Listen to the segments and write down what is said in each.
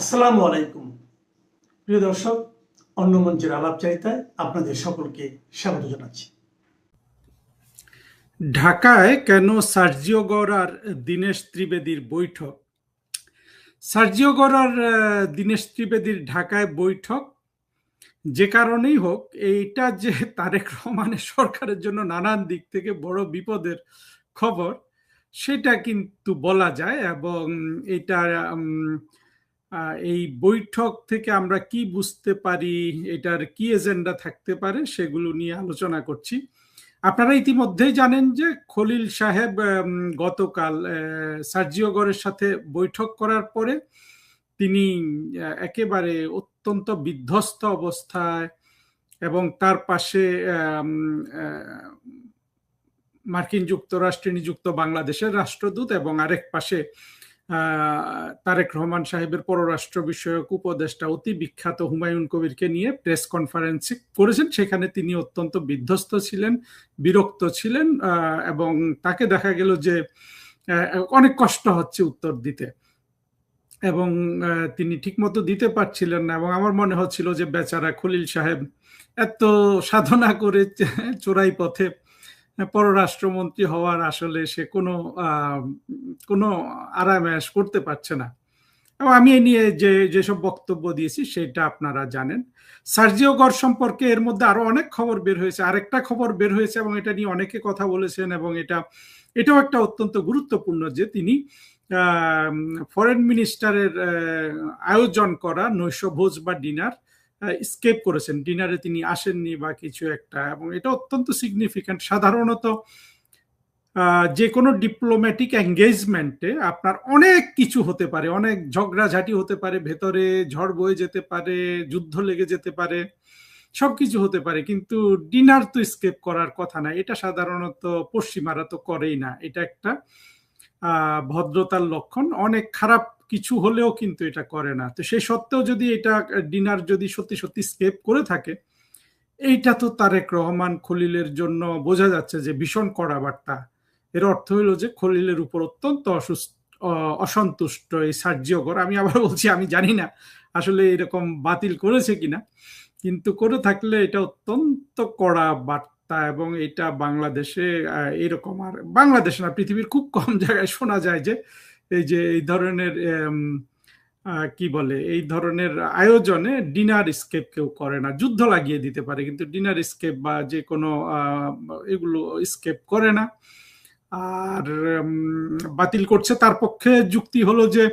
আসসালামু আলাইকুম প্রিয় দর্শক, অন্য মঞ্চের আলাপচারিতায় আপনাদের সকলকে স্বাগত জানাচ্ছি। ঢাকায় কেন সার্জিও গড় আর দীনেশ ত্রিবেদীর বৈঠক? সার্জিও গড় আর দীনেশ ত্রিবেদীর ঢাকায় বৈঠক যে কারণেই হোক, এইটা যে তারেক রহমানের সরকারের জন্য নানান দিক থেকে বড় বিপদের খবর সেটা কিন্তু বলা যায়। এবং এটা এই বৈঠক থেকে আমরা কি বুঝতে পারি, এটার কি এজেন্ডা থাকতে পারে, সেগুলো নিয়ে আলোচনা করছি। আপনারা ইতিমধ্যেই জানেন যে খলিল সাহেব গতকাল সার্জিও গড়ের সাথে বৈঠক করার পরে তিনি একেবারে অত্যন্ত বিধ্বস্ত অবস্থায়, এবং তার পাশে মার্কিন যুক্তরাষ্ট্রে নিযুক্ত বাংলাদেশের রাষ্ট্রদূত, এবং আরেক পাশে তারেক রহমান সাহেবের পররাষ্ট্র বিষয়ক উপদেষ্টা অতি বিখ্যাত হুমায়ুন কবিরকে নিয়ে প্রেস কনফারেন্স করেছেন। সেখানে তিনি অত্যন্ত বিধ্বস্ত ছিলেন, বিরক্ত ছিলেন, এবং তাকে দেখা গেল যে অনেক কষ্ট হচ্ছে উত্তর দিতে, এবং তিনি ঠিকমতো দিতে পারছিলেন না। এবং আমার মনে হচ্ছিল যে বেচারা খলিল সাহেব এত সাধনা করে চোরাই পথে পররাষ্ট্রমন্ত্রী হওয়ার আসলে সে কোনো আরাম-আয়েশ করতে পারছে না। এবং আমি এই নিয়ে যেসব বক্তব্য দিয়েছি সেটা আপনারা জানেন। সার্জিও গড় সম্পর্কে এর মধ্যে আরো অনেক খবর বের হয়েছে, আরেকটা খবর বের হয়েছে এবং এটা নিয়ে অনেকে কথা বলেছেন, এবং এটাও একটা অত্যন্ত গুরুত্বপূর্ণ যে তিনি ফরেন মিনিস্টারের আয়োজন করা নৈশভোজ বা ডিনার স্কেপ করেছেন, ডিনারে তিনি আসেননি বা কিছু একটা। এবং এটা অত্যন্ত সিগনিফিক্যান্ট। সাধারণত যে কোনো ডিপ্লোম্যাটিক এঙ্গেজমেন্টে আপনার অনেক কিছু হতে পারে, অনেক ঝগড়াঝাটি হতে পারে, ভেতরে ঝড় বয়ে যেতে পারে, যুদ্ধ লেগে যেতে পারে, সবকিছু হতে পারে, কিন্তু ডিনার তো স্কেপ করার কথা না। এটা সাধারণত পশ্চিমারা তো করেই না। এটা একটা ভদ্রতার লক্ষণ। অনেক খারাপ কিছু হলেও কিন্তু এটা করে না। তো সেই সত্ত্বেও যদি এটা ডিনার যদি সত্যি সত্যি স্কেপ করে থাকে, এইটা তো তারেক রহমান খলিলের জন্য বোঝা যাচ্ছে যে ভীষণ কড়া বার্তা। এর অর্থ হলো যে খলিলের উপর অত্যন্ত অসন্তুষ্ট এই সার্জিও গড়। আমি আবার বলছি, আমি জানি না আসলে এরকম বাতিল করেছে কিনা, কিন্তু করে থাকলে এটা অত্যন্ত কড়া বার্তা। এবং এটা বাংলাদেশে এরকম, আর বাংলাদেশে না, পৃথিবীর খুব কম জায়গায় শোনা যায় যে এই ধরনের কি বলে, এই ধরনের আয়োজনে ডিনার স্কেপ কেউ করে না। যুদ্ধ লাগিয়ে দিতে পারে, কিন্তু ডিনার স্কেপ বা যে কোনো এগুলো স্কেপ করে না। আর বাতিল করছে, তার পক্ষে যুক্তি হলো যে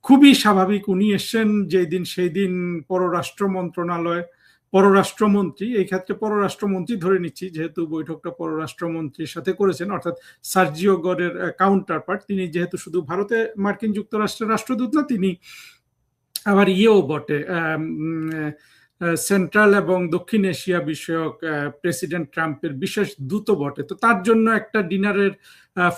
খুবই স্বাভাবিক, উনি এসছেন যেই দিন সেই দিন পররাষ্ট্র মন্ত্রণালয়, পররাষ্ট্রমন্ত্রী, এই ক্ষেত্রে পররাষ্ট্রমন্ত্রী ধরে নিচ্ছি যেহেতু বৈঠকটা পররাষ্ট্রমন্ত্রীর সাথে করেছেন, অর্থাৎ সার্জিও গড়ের কাউন্টার পার্ট। তিনি যেহেতু শুধু ভারতে মার্কিন যুক্তরাষ্ট্রের রাষ্ট্রদূত না, তিনি আবার ইয়েও বটে, সেন্ট্রাল এবং দক্ষিণ এশিয়া বিষয়ক প্রেসিডেন্ট ট্রাম্পের বিশেষ দূত বটে। তো তার জন্য একটা ডিনারের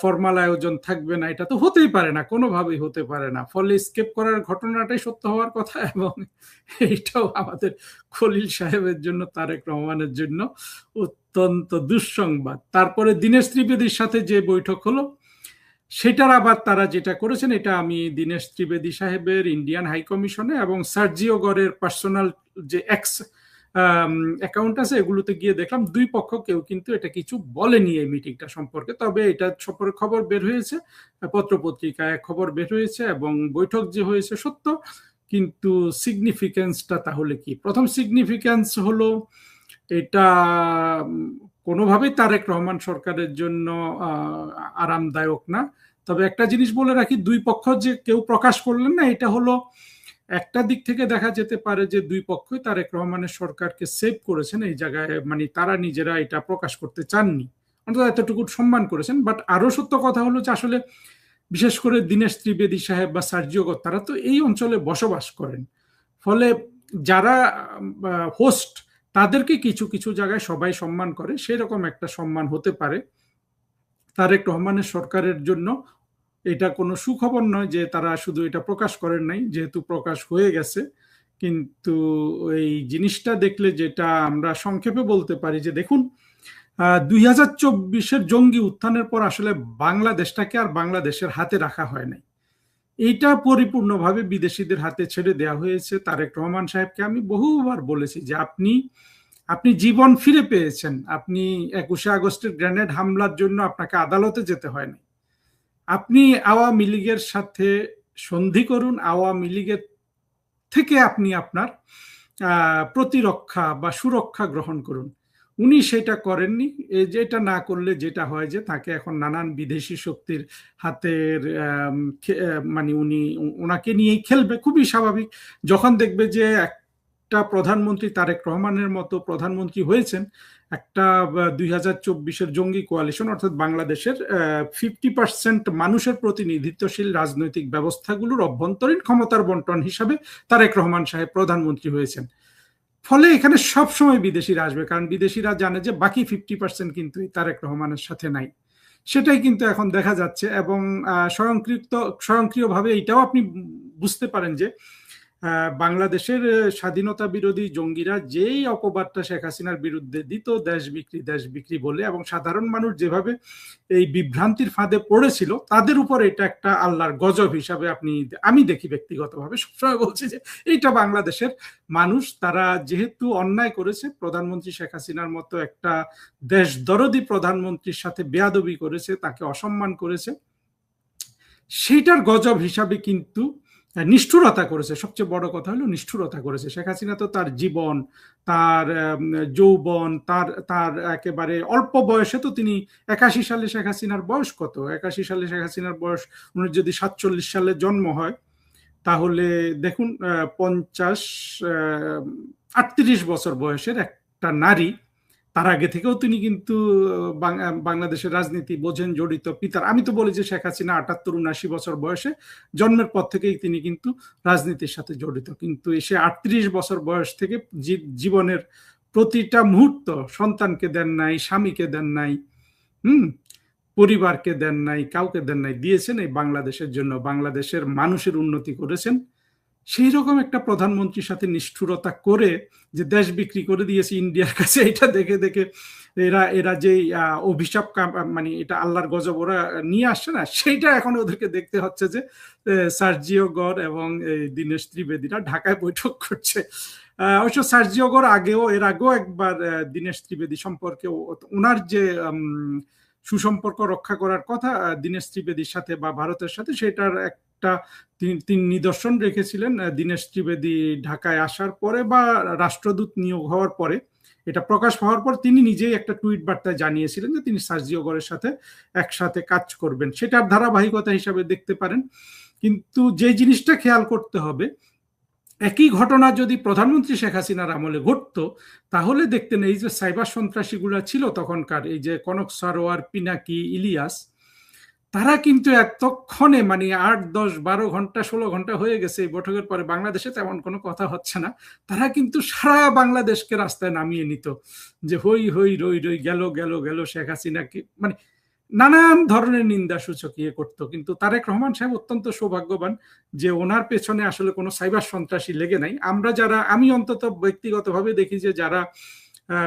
ফর্মাল আয়োজন থাকবে না, এটা তো হতেই পারে না, কোনোভাবেই হতে পারে না। ফলে স্কেপ করার ঘটনাটাই সত্য হওয়ার কথা। এবং এইটাও আমাদের খলিল সাহেবের জন্য, তারেক রহমানের জন্য অত্যন্ত দুঃসংবাদ। তারপরে দীনেশ ত্রিবেদীর সাথে যে বৈঠক হলো, সেটার আবার তারা যেটা করেছেন, এটা আমি দীনেশ ত্রিবেদী সাহেবের ইন্ডিয়ান হাই কমিশনে এবং সার্জিও গড়ের পার্সোনাল যে এক্স অ্যাকাউন্ট আছে এগুলোতে গিয়ে দেখলাম, দুই পক্ষ কেউ কিন্তু এটা কিছু বলেনি এই মিটিংটা সম্পর্কে। তবে এটা সম্পর্কে খবর বের হয়েছে, পত্রপত্রিকায় খবর বের হয়েছে, এবং বৈঠক যে হয়েছে সত্য, কিন্তু সিগনিফিকেন্সটা তাহলে কি? প্রথম সিগনিফিকেন্স হলো এটা কোনোভাবেই তারেক রহমান সরকারের জন্য আরামদায়ক না। তবে একটা জিনিস বলে রাখি, দুই পক্ষ যে কেউ প্রকাশ করলেন না, এটা হলো একটা দিক থেকে দেখা যেতে পারে যে দুই পক্ষই তারেক রহমানের সরকারকে সেভ করেছেন এই জায়গায়, মানে তারা নিজেরা এটা প্রকাশ করতে চাননি, অন্তত এতটুকু সম্মান করেছেন। বাট আরো সত্য কথা হলো যে আসলে বিশেষ করে দীনেশ ত্রিবেদী সাহেব বা সার্জিও গড়, তারা তো এই অঞ্চলে বসবাস করেন। ফলে যারা হোস্ট, তাদেরকে কিছু কিছু জায়গায় সবাই সম্মান করে, সেরকম একটা সম্মান হতে পারে তারেক রহমানের সরকারের জন্য। এটা কোনো সুখবর নয় যে তারা শুধু এটা প্রকাশ করেন নাই, যেহেতু প্রকাশ হয়ে গেছে। কিন্তু এই জিনিসটা দেখলে যেটা আমরা সংক্ষেপে বলতে পারি যে দেখুন, 2024-এর জঙ্গি উত্থানের পর আসলে বাংলাদেশটাকে আর বাংলাদেশের হাতে রাখা হয় নাই। এইটা পরিপূর্ণভাবে বিদেশিদের হাতে ছেড়ে দেওয়া হয়েছে। তারেক রহমান সাহেবকে আমি বহুবার বলেছি যে আপনি জীবন ফিরে পেয়েছেন, আপনি 21শে আগস্টের গ্রেনেড হামলার জন্য আপনাকে আদালতে যেতে হয় না, আপনি আওয়ামী লীগের সাথে সন্ধি করুন, আওয়ামী লীগের থেকে আপনি আপনার প্রতিরক্ষা বা সুরক্ষা গ্রহণ করুন। উনি সেটা করেননি। যেটা না করলে যেটা হয় যে তাকে এখন নানান বিদেশি শক্তির হাতের মানে ওনাকে নিয়েই খেলবে, খুবই স্বাভাবিক। যখন দেখবে যে একটা প্রধানমন্ত্রী তারেক রহমানের মতো প্রধানমন্ত্রী হয়েছেন, একটা 2024-এর জঙ্গি কোয়ালিশন অর্থাৎ বাংলাদেশের 50% মানুষের প্রতিনিধিত্বশীল রাজনৈতিক ব্যবস্থাগুলোর অভ্যন্তরীণ ক্ষমতার বন্টন হিসাবে তারেক রহমান সাহেব প্রধানমন্ত্রী হয়েছেন। ফলে এখানে সবসময় বিদেশিরা আসবে, কারণ বিদেশিরা জানে যে বাকি 50% কিন্তু তারেক রহমানের সাথে নাই। সেটাই কিন্তু এখন দেখা যাচ্ছে। এবং স্বয়ংক্রিয়ভাবে এইটাও আপনি বুঝতে পারেন যে বাংলাদেশের স্বাধীনতা বিরোধী জঙ্গিরা যেই অপবাদটা শেখ হাসিনার বিরুদ্ধে দিত দেশ বিক্রি বলে, এবং সাধারণ মানুষ যেভাবে এই বিভ্রান্তির ফাঁদে পড়েছিল, তাদের উপর এটা একটা আল্লাহর গজব হিসাবে আমি দেখি ব্যক্তিগতভাবে। সবসময় বলছি যে এইটা বাংলাদেশের মানুষ, তারা যেহেতু অন্যায় করেছে, প্রধানমন্ত্রী শেখ হাসিনার মতো একটা দেশদরদী প্রধানমন্ত্রীর সাথে বেয়াদবি করেছে, তাকে অসম্মান করেছে, সেইটার গজব হিসাবে কিন্তু নিষ্ঠুরতা করেছে। সবচেয়ে বড় কথা হলো নিষ্ঠুরতা করেছে। শেখ হাসিনা তো তার জীবন, তার যৌবন, তার একেবারে অল্প বয়সে তো তিনি 81 সালে শেখ হাসিনার বয়স কত? 81 সালে শেখ হাসিনার বয়স, উনি যদি 47 সালে জন্ম হয় তাহলে দেখুন 38 বছর বয়সের একটা নারী, তার আগে থেকেও তিনি কিন্তু বাংলাদেশের রাজনীতি বোঝেন, জড়িত। পিতার, আমি তো বলি যে শেখ হাসিনা 78-79 বছর বয়সে জন্মের পর থেকেই তিনি কিন্তু রাজনীতির সাথে জড়িত, কিন্তু এসে 38 বছর বয়স থেকে জীবনের প্রতিটা মুহূর্ত সন্তানকে দেন নাই, স্বামীকে দেন নাই, পরিবারকে দেন নাই, কাউকে দেন নাই, দিয়েছেন এই বাংলাদেশের জন্য, বাংলাদেশের মানুষের উন্নতি করেছেন। সেই রকম একটা প্রধানমন্ত্রীর সাথে নিষ্ঠুরতা করে যে দেশ বিক্রি করে দিয়েছে ইন্ডিয়ার কাছে, এটা দেখে দেখে এরা যে অভিশাপ, মানে এটা আল্লাহর গজব ওরা নিয়ে আসছে না, সেইটা এখন ওদেরকে দেখতে হচ্ছে যে সার্জিও গর এবং দীনেশ ত্রিবেদীরা ঢাকায় বৈঠক করছে। অবশ্য সার্জিও গর এর আগেও একবার দীনেশ ত্রিবেদী সম্পর্কে, ওনার যে সুসম্পর্ক রক্ষা করার কথা দীনেশ ত্রিবেদীর সাথে বা ভারতের সাথে, সেটার একটা তিনি নিদর্শন রেখেছিলেন দীনেশ ত্রিবেদী ঢাকায় আসার পরে বা রাষ্ট্রদূত নিয়োগ হওয়ার পরে। এটা প্রকাশ হওয়ার পর তিনি নিজেই একটা টুইট বার্তায় জানিয়েছিলেন যে তিনি সার্জিও গরের সাথে একসাথে কাজ করবেন। সেটার ধারাবাহিকতা হিসাবে দেখতে পারেন। কিন্তু যে জিনিসটা খেয়াল করতে হবে, একই ঘটনা যদি প্রধানমন্ত্রী শেখ হাসিনার আমলে ঘটতো, তাহলে দেখতেন এই যে সাইবার সন্ত্রাসীগুলো ছিল তখনকার, এই যে কনক সারোয়ার, পিনাকি, ইলিয়াস, তারা কিন্তু এতক্ষণে, মানে 8, 10, 12 ঘন্টা 16 ঘন্টা হয়ে গেছে এই বৈঠকের পরে, বাংলাদেশে তেমন কোনো কথা হচ্ছে না, তারা কিন্তু সারা বাংলাদেশকে রাস্তায় নামিয়ে নিত যে হই হই রই রই গেল গেল গেল শেখ হাসিনাকে, মানে নানান ধরনের নিন্দা সূচক করতো। কিন্তু তারেক রহমান সাহেব অত্যন্ত সৌভাগ্যবান যে ওনার পেছনে আসলে কোনো সাইবার সন্ত্রাসী লেগে নাই। আমি অন্তত ব্যক্তিগতভাবে দেখি যে যারা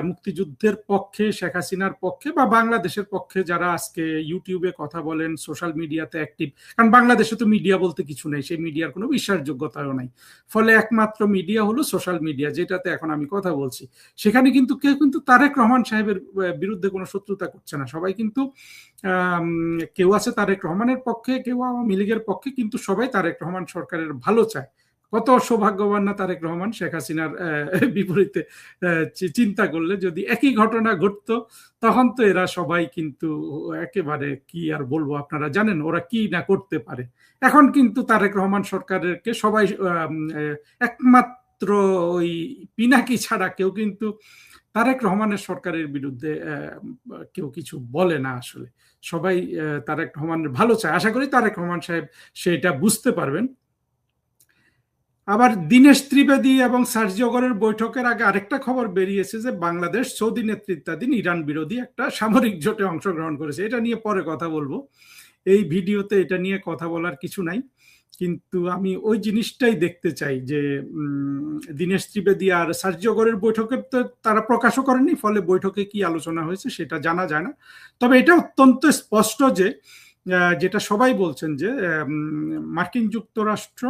মুক্তিযুদ্ধের পক্ষে, শেখ হাসিনার পক্ষে বা বাংলাদেশের পক্ষে যারা আজকে ইউটিউবে কথা বলেন, সোশ্যাল মিডিয়াতে অ্যাক্টিভ, কারণ বাংলাদেশে তো মিডিয়া বলতে কিছু নেই, সেই মিডিয়ার কোনো বিশ্বাসযোগ্যতাও নাই, ফলে একমাত্র মিডিয়া হলো সোশ্যাল মিডিয়া, যেটাতে এখন আমি কথা বলছি। সেখানে কিন্তু কেউ কিন্তু তারেক রহমান সাহেবের বিরুদ্ধে কোনো শত্রুতা করছে না, সবাই কিন্তু কেউ আছে তারেক রহমানের পক্ষে, কেউ আওয়ামী লীগের পক্ষে, কিন্তু সবাই তারেক রহমান সরকারের ভালো চায়। কত সৌভাগ্যবান না তারেক রহমান! শেখ হাসিনার বিপরীতে চিন্তা করলে যদি একই ঘটনা ঘটতো, তখন তো এরা সবাই কিন্তু একেবারে, কি আর বলবো, আপনারা জানেন ওরা কি না করতে পারে। এখন কিন্তু তারেক রহমান সরকারকে সবাই, একমাত্র ওই পিনাকি ছাড়া কেউ কিন্তু তারেক রহমানের সরকারের বিরুদ্ধে কেউ কিছু বলে না। আসলে সবাই তারেক রহমানের ভালো চায়। আশা করি তারেক রহমান সাহেব সেটা বুঝতে পারবেন। আবার দীনেশ ত্রিবেদী এবং সার্জিও গরের বৈঠকের আগে আরেকটা খবর বেরিয়েছে যে বাংলাদেশ সৌদি নেতৃত্বাধীন ইরান বিরোধী একটা সামরিক জোটে অংশগ্রহণ করেছে। এটা নিয়ে পরে কথা বলবো, এই ভিডিওতে এটা নিয়ে কথা বলার কিছু নাই। কিন্তু আমি ওই জিনিসটাই দেখতে চাই যে দীনেশ ত্রিবেদী আর সার্জিও গরের বৈঠকে তো তারা প্রকাশও করেনি, ফলে বৈঠকে কি আলোচনা হয়েছে সেটা জানা যায় না। তবে এটা অত্যন্ত স্পষ্ট যে যেটা সবাই বলছেন যে মার্কিন যুক্তরাষ্ট্র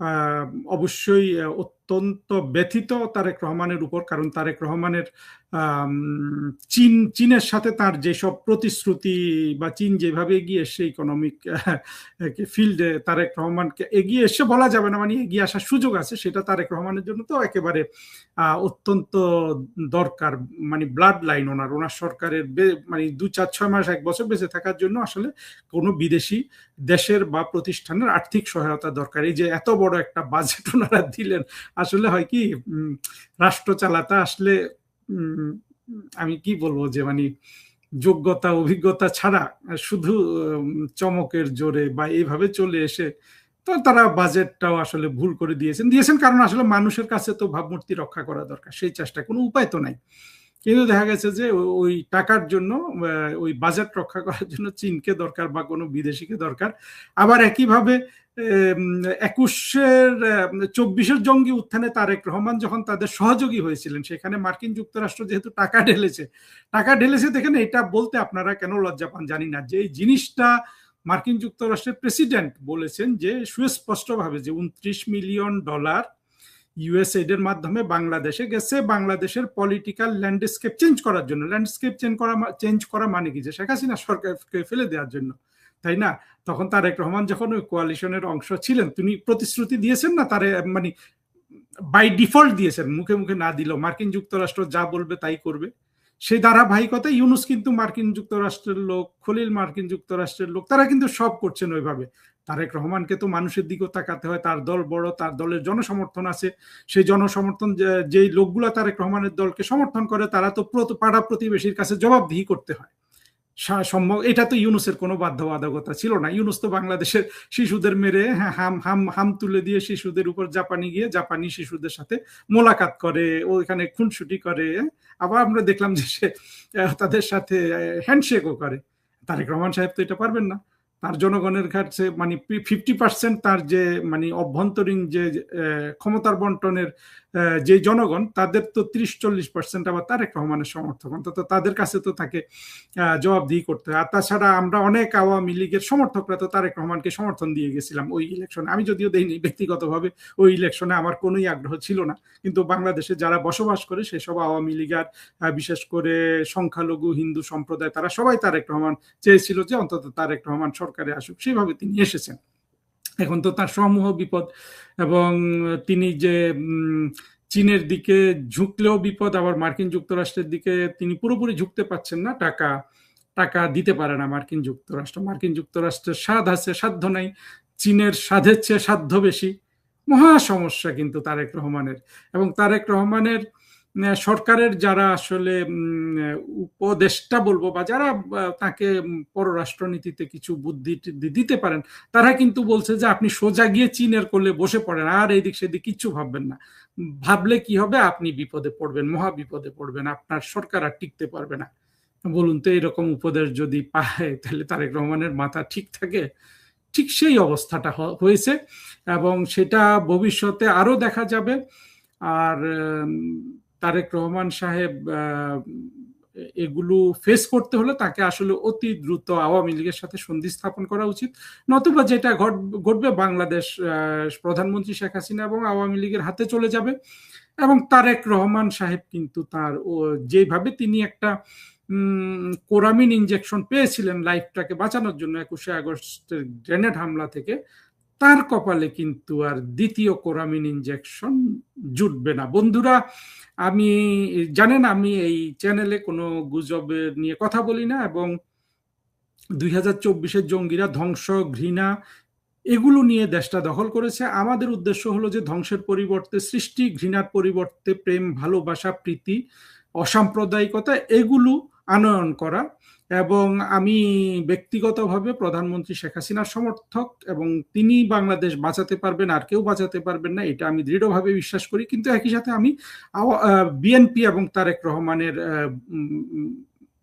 আহ, অবশ্যই অত্যন্ত ব্যথিত তারেক রহমানের উপর, কারণ তারেক রহমানের চীনের সাথে তার যেসব প্রতিশ্রুতি বা চীন যেভাবে এগিয়ে এসছে ইকোনমিক ফিল্ডে, তারেক রহমানকে এগিয়ে এসে বলা যাবে না, মানে এগিয়ে আসার সুযোগ আছে, সেটা তারেক রহমানের জন্য তো একেবারে অত্যন্ত দরকার। মানে ব্লাড লাইন ওনার ওনার সরকারের মানে 2, 4, 6 মাস 1 বছর বেঁচে থাকার জন্য আসলে কোনো বিদেশি দেশের বা প্রতিষ্ঠানের আর্থিক সহায়তা দরকার। এই যে এত বড় একটা বাজেট ওনারা দিলেন, আসলে হয় কি রাষ্ট্র চালাতে আসলে আমি কি বলবো যে মানে যোগ্যতা অভিজ্ঞতা ছাড়া শুধু চমকের জোরে বা এইভাবে চলে এসে তো তারা বাজেটটাও আসলে ভুল করে দিয়েছেন কারণ আসলে মানুষের কাছে তো ভাবমূর্তি রক্ষা করা দরকার, সেই চেষ্টা কোনো উপায় তো নাই। কিন্তু দেখা গেছে যে ওই টাকার জন্য ওই বাজেট রক্ষা করার জন্য চীনকে দরকার বা কোনো বিদেশিকে দরকার। আবার একইভাবে 24-এর জঙ্গি উত্থানে তারেক রহমান যখন তাদের সহযোগী হয়েছিলেন, সেখানে মার্কিন যুক্তরাষ্ট্র যেহেতু টাকা ঢেলেছে দেখেন, এটা বলতে আপনারা কেন লজ্জা পান জানি না, যে এই জিনিসটা মার্কিন যুক্তরাষ্ট্রের প্রেসিডেন্ট বলেছেন যে সুস্পষ্টভাবে যে $29 মিলিয়ন ইউএসএইড এর মাধ্যমে বাংলাদেশে গেছে বাংলাদেশের পলিটিক্যাল ল্যান্ডস্কেপ চেঞ্জ করার জন্য। ল্যান্ডস্কেপ চেঞ্জ করা মানে কি, যে শেখ হাসিনা সরকারকে ফেলে দেওয়ার জন্য, তাই না? তখন তারেক রহমান যখন ওই কোয়ালিশনের অংশ ছিলেন, তিনি প্রতিশ্রুতি দিয়েছেন না, তারে মানে বাই ডিফল্ট দিয়েছেন, মুখে মুখে না দিলেও মার্কিন যুক্তরাষ্ট্র যা বলবে তাই করবে। সেই ধারাবাহিকতা ইউনুস কিন্তু মার্কিন যুক্তরাষ্ট্রের লোক, খলিল মার্কিন যুক্তরাষ্ট্রের লোক, তারা কিন্তু সব করছেন ওইভাবে। তারেক রহমানকে তো মানুষের দিকেও তাকাতে হয়, তার দল বড়, তার দলের জনসমর্থন আছে, সেই জনসমর্থন যেই লোকগুলো তারেক রহমানের দলকে সমর্থন করে তারা তো পাড়া প্রতিবেশীর কাছে জবাবদিহি করতে হয়। সম্ভব এটা তো ইউনুসের কোনো বাধ্যবাধকতা ছিল না। ইউনুস তো বাংলাদেশের শিশুদের মেরে হাম হাম হাম তুলে দিয়ে শিশুদের উপর জাপানি গিয়ে জাপানি শিশুদের সাথে মোলাকাত করে, ওইখানে খুনসুটি করে, আবার আমরা দেখলাম যে সে তাদের সাথে হ্যান্ডশেকও করে। তারেক রহমান সাহেব তো এটা পারবেন না। তার জনগণের কাছে মানে 50% তার যে মানে অভ্যন্তরীণ যে ক্ষমতার বন্টনের যে জনগণ, তাদের তো 30-40% আবার তারেক রহমানের সমর্থক, অন্তত তাদের কাছে তো তাকে জবাবদিহি করতে হয়। আর তাছাড়া আমরা অনেক আওয়ামী লীগের সমর্থকরা তো তারেক রহমানকে সমর্থন দিয়ে গেছিলাম ওই ইলেকশনে। আমি যদিও দেইনি ব্যক্তিগতভাবে, ওই ইলেকশনে আমার কোনোই আগ্রহ ছিল না, কিন্তু বাংলাদেশে যারা বসবাস করে সেসব আওয়ামী লীগের বিশেষ করে সংখ্যালঘু হিন্দু সম্প্রদায়, তারা সবাই তারেক রহমান চেয়েছিল যে অন্তত তারেক রহমান সরকারে আসুক, সেইভাবে তিনি এসেছেন। এখন তো তার সমূহ বিপদ, এবং তিনি যে চীনের দিকে ঝুঁকলেও বিপদ, আবার মার্কিন যুক্তরাষ্ট্রের দিকে তিনি পুরোপুরি ঝুঁকতে পারছেন না। টাকা দিতে পারে না মার্কিন যুক্তরাষ্ট্রের স্বাদ আছে, সাধ্য নাই। চীনের স্বাদের চেয়ে সাধ্য বেশি। মহা সমস্যা কিন্তু তারেক রহমানের। এবং তারেক রহমানের সরকারের যারা আসলে উপদেষ্টা বলবো, বা যারা তাকে পররাষ্ট্রনীতিতে কিছু বুদ্ধি দিতে পারেন, তারা কিন্তু বলছে যে আপনি সোজা গিয়ে চীনের কোলে বসে পড়েন, আর এইদিক সেদিক কিচ্ছু ভাববেন না। ভাবলে কি হবে, আপনি বিপদে পড়বেন, মহা বিপদে পড়বেন, আপনার সরকার আর টিকতে পারবে না। বলুন তো, এরকম উপদেশ যদি পায় তাহলে তারেক রহমানের মাথা ঠিক থাকে? ঠিক সেই অবস্থাটা হয়েছে, এবং সেটা ভবিষ্যতে আরো দেখা যাবে। আর তারেক রহমান সাহেব এগুলো ফেস করতে হলে তাকে আসলে অতি দ্রুত আওয়ামী লীগের সাথে সন্ধি স্থাপন করা উচিত, নতুবা যেটা ঘটবে, বাংলাদেশ প্রধানমন্ত্রী শেখ হাসিনা এবং আওয়ামী লীগের হাতে চলে যাবে। এবং তারেক রহমান সাহেব কিন্তু তার যেভাবে তিনি একটা কোরামিন ইনজেকশন পেয়েছিলেন লাইফটাকে বাঁচানোর জন্য 21শে আগস্টের গ্রেনেড হামলা থেকে, তার কপালে কিন্তু আর দ্বিতীয় কোরামিন ইনজেকশন জুটবে না। বন্ধুরা, আমি জানেন আমি এই চ্যানেলে কোনো গুজবের নিয়ে কথা বলি না, এবং 2024-এর জঙ্গিরা ধ্বংস, ঘৃণা এগুলো নিয়ে দেশটা দখল করেছে। আমাদের উদ্দেশ্য হলো যে ধ্বংসের পরিবর্তে সৃষ্টি, ঘৃণার পরিবর্তে প্রেম, ভালোবাসা, প্রীতি, অসাম্প্রদায়িকতা এগুলো আনয়ন করা। এবং আমি ব্যক্তিগতভাবে প্রধানমন্ত্রী শেখ হাসিনার সমর্থক, এবং তিনি বাংলাদেশ বাঁচাতে পারবেন, আর কেউ বাঁচাতে পারবেন না, এটা আমি দৃঢ়ভাবে বিশ্বাস করি। কিন্তু একই সাথে আমি বিএনপি এবং তারেক রহমানের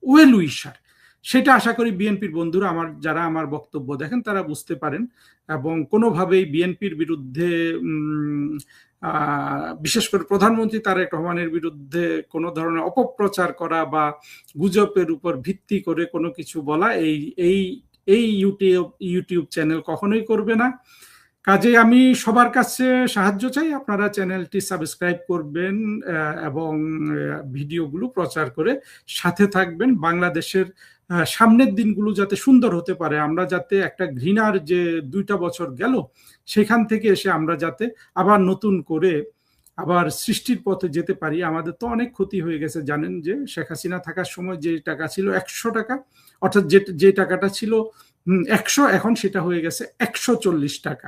ওয়েল উইশার, সেটা আশা করি বিএনপির বন্ধুরা যারা আমার বক্তব্য দেখেন তারা বুঝতে পারেন, এবং কোনোভাবেই বিএনপির বিরুদ্ধে বিশেষ করে প্রধানমন্ত্রী তারেক রহমানের বিরুদ্ধে কোনো ধরনের অপপ্রচার করা বা গুজবের উপর ভিত্তি করে কোনো কিছু বলা, এই ইউটিউব চ্যানেল কখনোই করবে না। কাজেই আমি সবার কাছে সাহায্য চাই, আপনারা চ্যানেলটি সাবস্ক্রাইব করবেন এবং ভিডিওগুলো প্রচার করে সাথে থাকবেন। বাংলাদেশের সামনের দিনগুলো যাতে সুন্দর হতে পারে, আমরা যাতে একটা ঘৃণার যে 2টা বছর গেল সেখান থেকে এসে আমরা যাতে আবার নতুন করে আবার সৃষ্টির পথে যেতে পারি। আমাদের তো অনেক ক্ষতি হয়ে গেছে, জানেন যে শেখ হাসিনা থাকার সময় যে টাকা ছিল 100 টাকা, অর্থাৎ যে টাকাটা ছিল 100, এখন সেটা হয়ে গেছে 140 টাকা।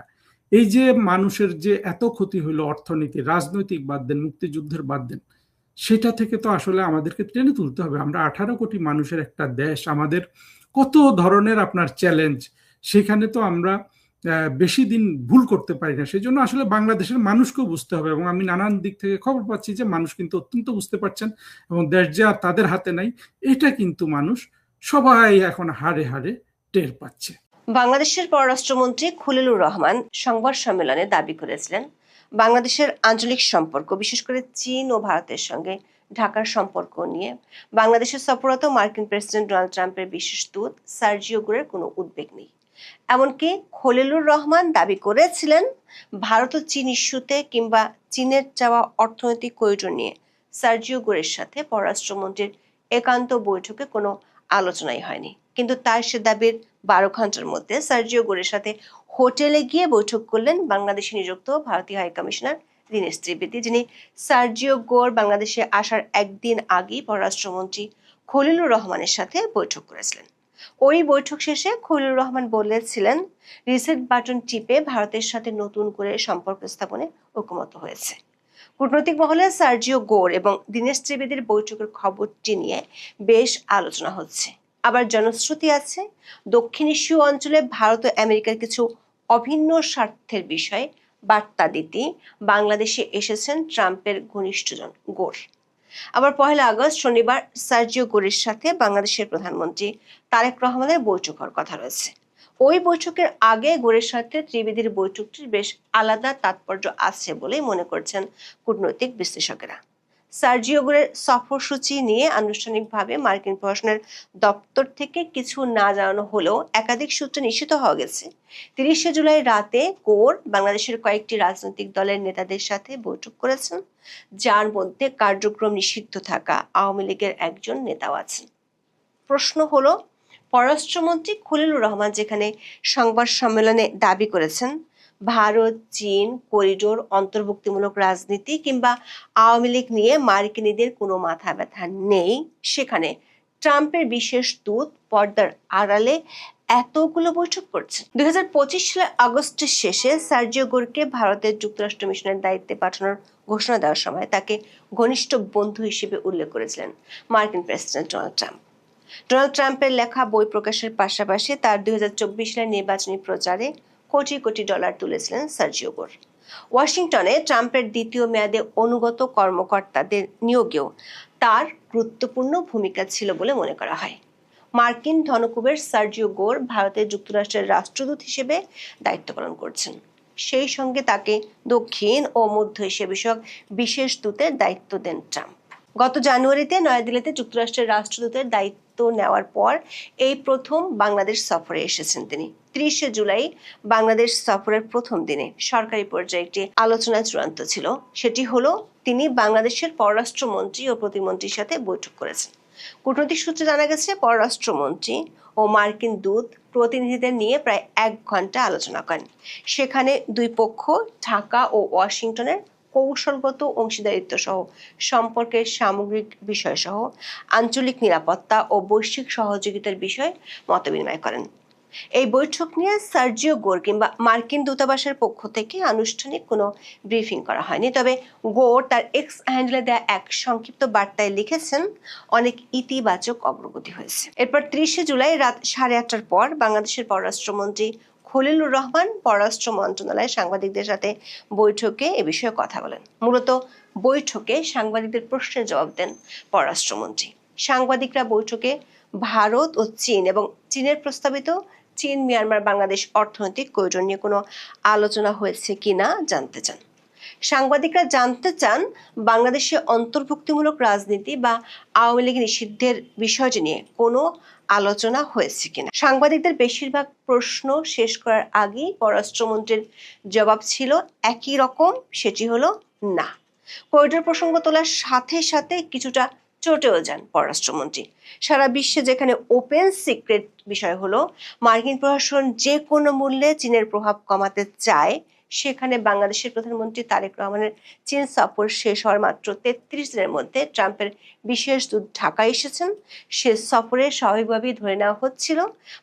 এই যে মানুষের যে এত ক্ষতি হলো, অর্থনীতি, রাজনৈতিক বাদ দেন, মুক্তিযুদ্ধের বাদ দেন, সেটা থেকে তো আসলে আমাদেরকে টেনে তুলতে হবে। আমরা 18 কোটি মানুষের একটা দেশ, আমাদের কত ধরনের আপনার চ্যালেঞ্জ, সেখানে তো আমরা বেশি দিন ভুল করতে পারি না। সেই জন্য আসলে বাংলাদেশের মানুষকেও বুঝতে হবে, এবং আমি নানান দিক থেকে খবর পাচ্ছি যে মানুষ কিন্তু অত্যন্ত বুঝতে পারছেন, এবং দেশ যে আর তাদের হাতে নাই এটা কিন্তু মানুষ সবাই এখন হাড়ে হাড়ে টের পাচ্ছে। বাংলাদেশের পররাষ্ট্রমন্ত্রী খলিলুর রহমান সংবাদ সম্মেলনে দাবি করেছিলেন, বাংলাদেশের আঞ্চলিক সম্পর্ক, বিশেষ করে চীন ও ভারতের সঙ্গে ঢাকার সম্পর্ক নিয়ে বাংলাদেশের সফররত মার্কিন প্রেসিডেন্ট ডোনাল্ড ট্রাম্পের বিশেষ দূত সার্জিও গোরের কোনো উদ্বেগ নেই। এমনকি খলিলুর রহমান দাবি করেছিলেন, ভারত ও চীন ইস্যুতে কিংবা চীনের চাওয়া অর্থনৈতিক করিডোর নিয়ে সার্জিও গোরের সাথে পররাষ্ট্রমন্ত্রীর একান্ত বৈঠকে কোনো আলোচনাই হয়নি। কিন্তু তার সে দাবির 12 ঘন্টার মধ্যে সার্জিও গোরের সাথে হোটেলে গিয়ে বৈঠক করলেন বাংলাদেশে নিযুক্ত ভারতীয় হাইকমিশনার দীনেশ ত্রিবেদী, যিনি সার্জিও গোর বাংলাদেশে আসার একদিন আগেই পররাষ্ট্রমন্ত্রী খলিলুর রহমানের সাথে বৈঠক করেছিলেন। ওই বৈঠক শেষে খলিলুর রহমান বলেছিলেন, রিসেট বাটন টিপে ভারতের সাথে নতুন করে সম্পর্ক স্থাপনে ঐকমত্য হয়েছে। কূটনৈতিক মহলে সার্জিও গোর এবং দীনেশ ত্রিবেদীর বৈঠকের খবরটি নিয়ে বেশ আলোচনা হচ্ছে। আবার জনশ্রুতি আছে, দক্ষিণ এশীয় অঞ্চলে ভারত ও আমেরিকার কিছু অভিন্ন স্বার্থের বিষয়ে বার্তা দিতে বাংলাদেশে এসেছেন ট্রাম্পের ঘনিষ্ঠজন গোর। আবার 1 আগস্ট শনিবার সার্জিও গোরের সাথে বাংলাদেশের প্রধানমন্ত্রী তারেক রহমানের বৈঠক হওয়ার কথা রয়েছে। ওই বৈঠকের আগে গোরের সাথে ত্রিবেদীর বৈঠকটির বেশ আলাদা তাৎপর্য আছে বলেই মনে করছেন কূটনৈতিক বিশ্লেষকেরা। সার্জিও গোরের সফরসূচি নিয়ে আনুষ্ঠানিকভাবে মার্কিন প্রশাসনের দপ্তর থেকে কিছু না জানানো হলেও একাধিক সূত্রে নিশ্চিত হওয়া গেছে, 30 জুলাই রাতে গোর বাংলাদেশের কয়েকটি রাজনৈতিক দলের নেতাদের সাথে বৈঠক করেছেন, যার মধ্যে কার্যক্রম নিষিদ্ধ থাকা আওয়ামী লীগের একজন নেতাও আছেন। প্রশ্ন হলো, পররাষ্ট্রমন্ত্রী খলিলুর রহমান যেখানে সংবাদ সম্মেলনে দাবি করেছেন ভারত চীন করিডোর, অন্তর্ভুক্তিমূলক রাজনীতি কিংবা আওয়ামী লীগ নিয়ে মার্কিনীদের কোনো মাথা ব্যথা নেই, সেখানে ট্রাম্পের বিশেষ দূত পর্দার আড়ালে এতগুলো বৈঠক করছেন। 2025 সালের আগস্টের শেষে সার্জিও গোরকে ভারতের যুক্তরাষ্ট্র মিশনের দায়িত্বে পাঠানোর ঘোষণা দেওয়ার সময় তাকে ঘনিষ্ঠ বন্ধু হিসেবে উল্লেখ করেছিলেন মার্কিন প্রেসিডেন্ট ডোনাল্ড ট্রাম্প। ডোনাল্ড ট্রাম্পের লেখা বই প্রকাশের পাশাপাশি তার 2024 সালের নির্বাচনী প্রচারে কোটি কোটি ডলার তুলেছিলেন সার্জিও গোর। ওয়াশিংটনে ট্রাম্পের দ্বিতীয় মেয়াদে অনুগত কর্মকর্তাদের নিয়োগেও তার গুরুত্বপূর্ণ ভূমিকা ছিল বলে মনে করা হয়। মার্কিন ধনকুবের সার্জিও গোর ভারতের যুক্তরাষ্ট্রের রাষ্ট্রদূত হিসেবে দায়িত্ব পালন করছেন। সেই সঙ্গে তাকে দক্ষিণ ও মধ্য এশিয়া বিষয়ক বিশেষ দূতের দায়িত্ব দেন ট্রাম্প। গত জানুয়ারিতে নয়াদিল্লিতে যুক্তরাষ্ট্রের রাষ্ট্রদূতের দায়িত্ব নেওয়ার পর এই প্রথম বাংলাদেশ সফরে এসেছেন তিনি। 30 জুলাই বাংলাদেশ সফরের প্রথম দিনে সরকারি পর্যায়ে একটি আলোচনা চূড়ান্ত ছিল। সেটি হলো, তিনি বাংলাদেশের পররাষ্ট্রমন্ত্রী ও প্রতিমন্ত্রীর সাথে বৈঠক করেছেন। কূটনৈতিক সূত্রে জানা গেছে, পররাষ্ট্রমন্ত্রী ও মার্কিন দূত প্রতিনিধিদের নিয়ে প্রায় 1 ঘন্টা আলোচনা করেন। সেখানে দুই পক্ষ ঢাকা ও ওয়াশিংটনের কৌশলগত অংশীদারিত্ব সহ সম্পর্কের সামগ্রিক বিষয় সহ আঞ্চলিক নিরাপত্তা ও বৈশ্বিক সহযোগিতার বিষয়ে মতবিনিময় করেন। এই বৈঠক নিয়ে সার্জিও গোর কিংবা মার্কিন দূতাবাসের পক্ষ থেকে আনুষ্ঠানিক কোনো ব্রিফিং করা হয়নি। তবে গোর তার এক্স হ্যান্ডেলে দেয়া এক সংক্ষিপ্ত বার্তায় লিখেছেন, অনেক ইতিবাচক অগ্রগতি হয়েছে। এরপর 30 জুলাই রাত 8:30টার পর বাংলাদেশের পররাষ্ট্রমন্ত্রী খলিলুর রহমান পররাষ্ট্র মন্ত্রণালয়ের সাংবাদিকদের সাথে বৈঠকে এ বিষয়ে কথা বলেন। মূলত বৈঠকে সাংবাদিকদের প্রশ্নের জবাব দেন পররাষ্ট্রমন্ত্রী। সাংবাদিকরা বৈঠকে ভারত ও চীন এবং চীনের প্রস্তাবিত চীন মিয়ানমার বাংলাদেশ অর্থনৈতিক করিডোর নিয়ে কোনো আলোচনা হয়েছে কিনা জানতে চান। সাংবাদিকরা জানতে চান বাংলাদেশে অন্তর্ভুক্তিমূলক রাজনীতি বা আওয়ামী লীগ নিষিদ্ধের বিষয়টি নিয়ে কোনো আলোচনা হয়েছে কিনা। সাংবাদিকদের বেশিরভাগ প্রশ্ন শেষ করার আগেই পররাষ্ট্রমন্ত্রীর জবাব ছিল একই রকম, সেটি হলো না। করিডোর প্রসঙ্গ তোলার সাথে সাথে কিছুটা চটেও যান পররাষ্ট্রমন্ত্রী। সারা বিশ্বে যেখানে ওপেন সিক্রেট বিষয় হলো মার্কিন প্রশাসন যে কোনো মূল্যে চীনের প্রভাব কমাতে চায়, সেখানে বাংলাদেশের প্রধানমন্ত্রী তারেক রহমানের চীন সফর শেষ হওয়ার মাত্র 33 দিনের মধ্যে ট্রাম্পের বিশেষ দূত ঢাকায় এসেছেন। সে সফরে স্বাভাবিকভাবেই ধরে নেওয়া হচ্ছিল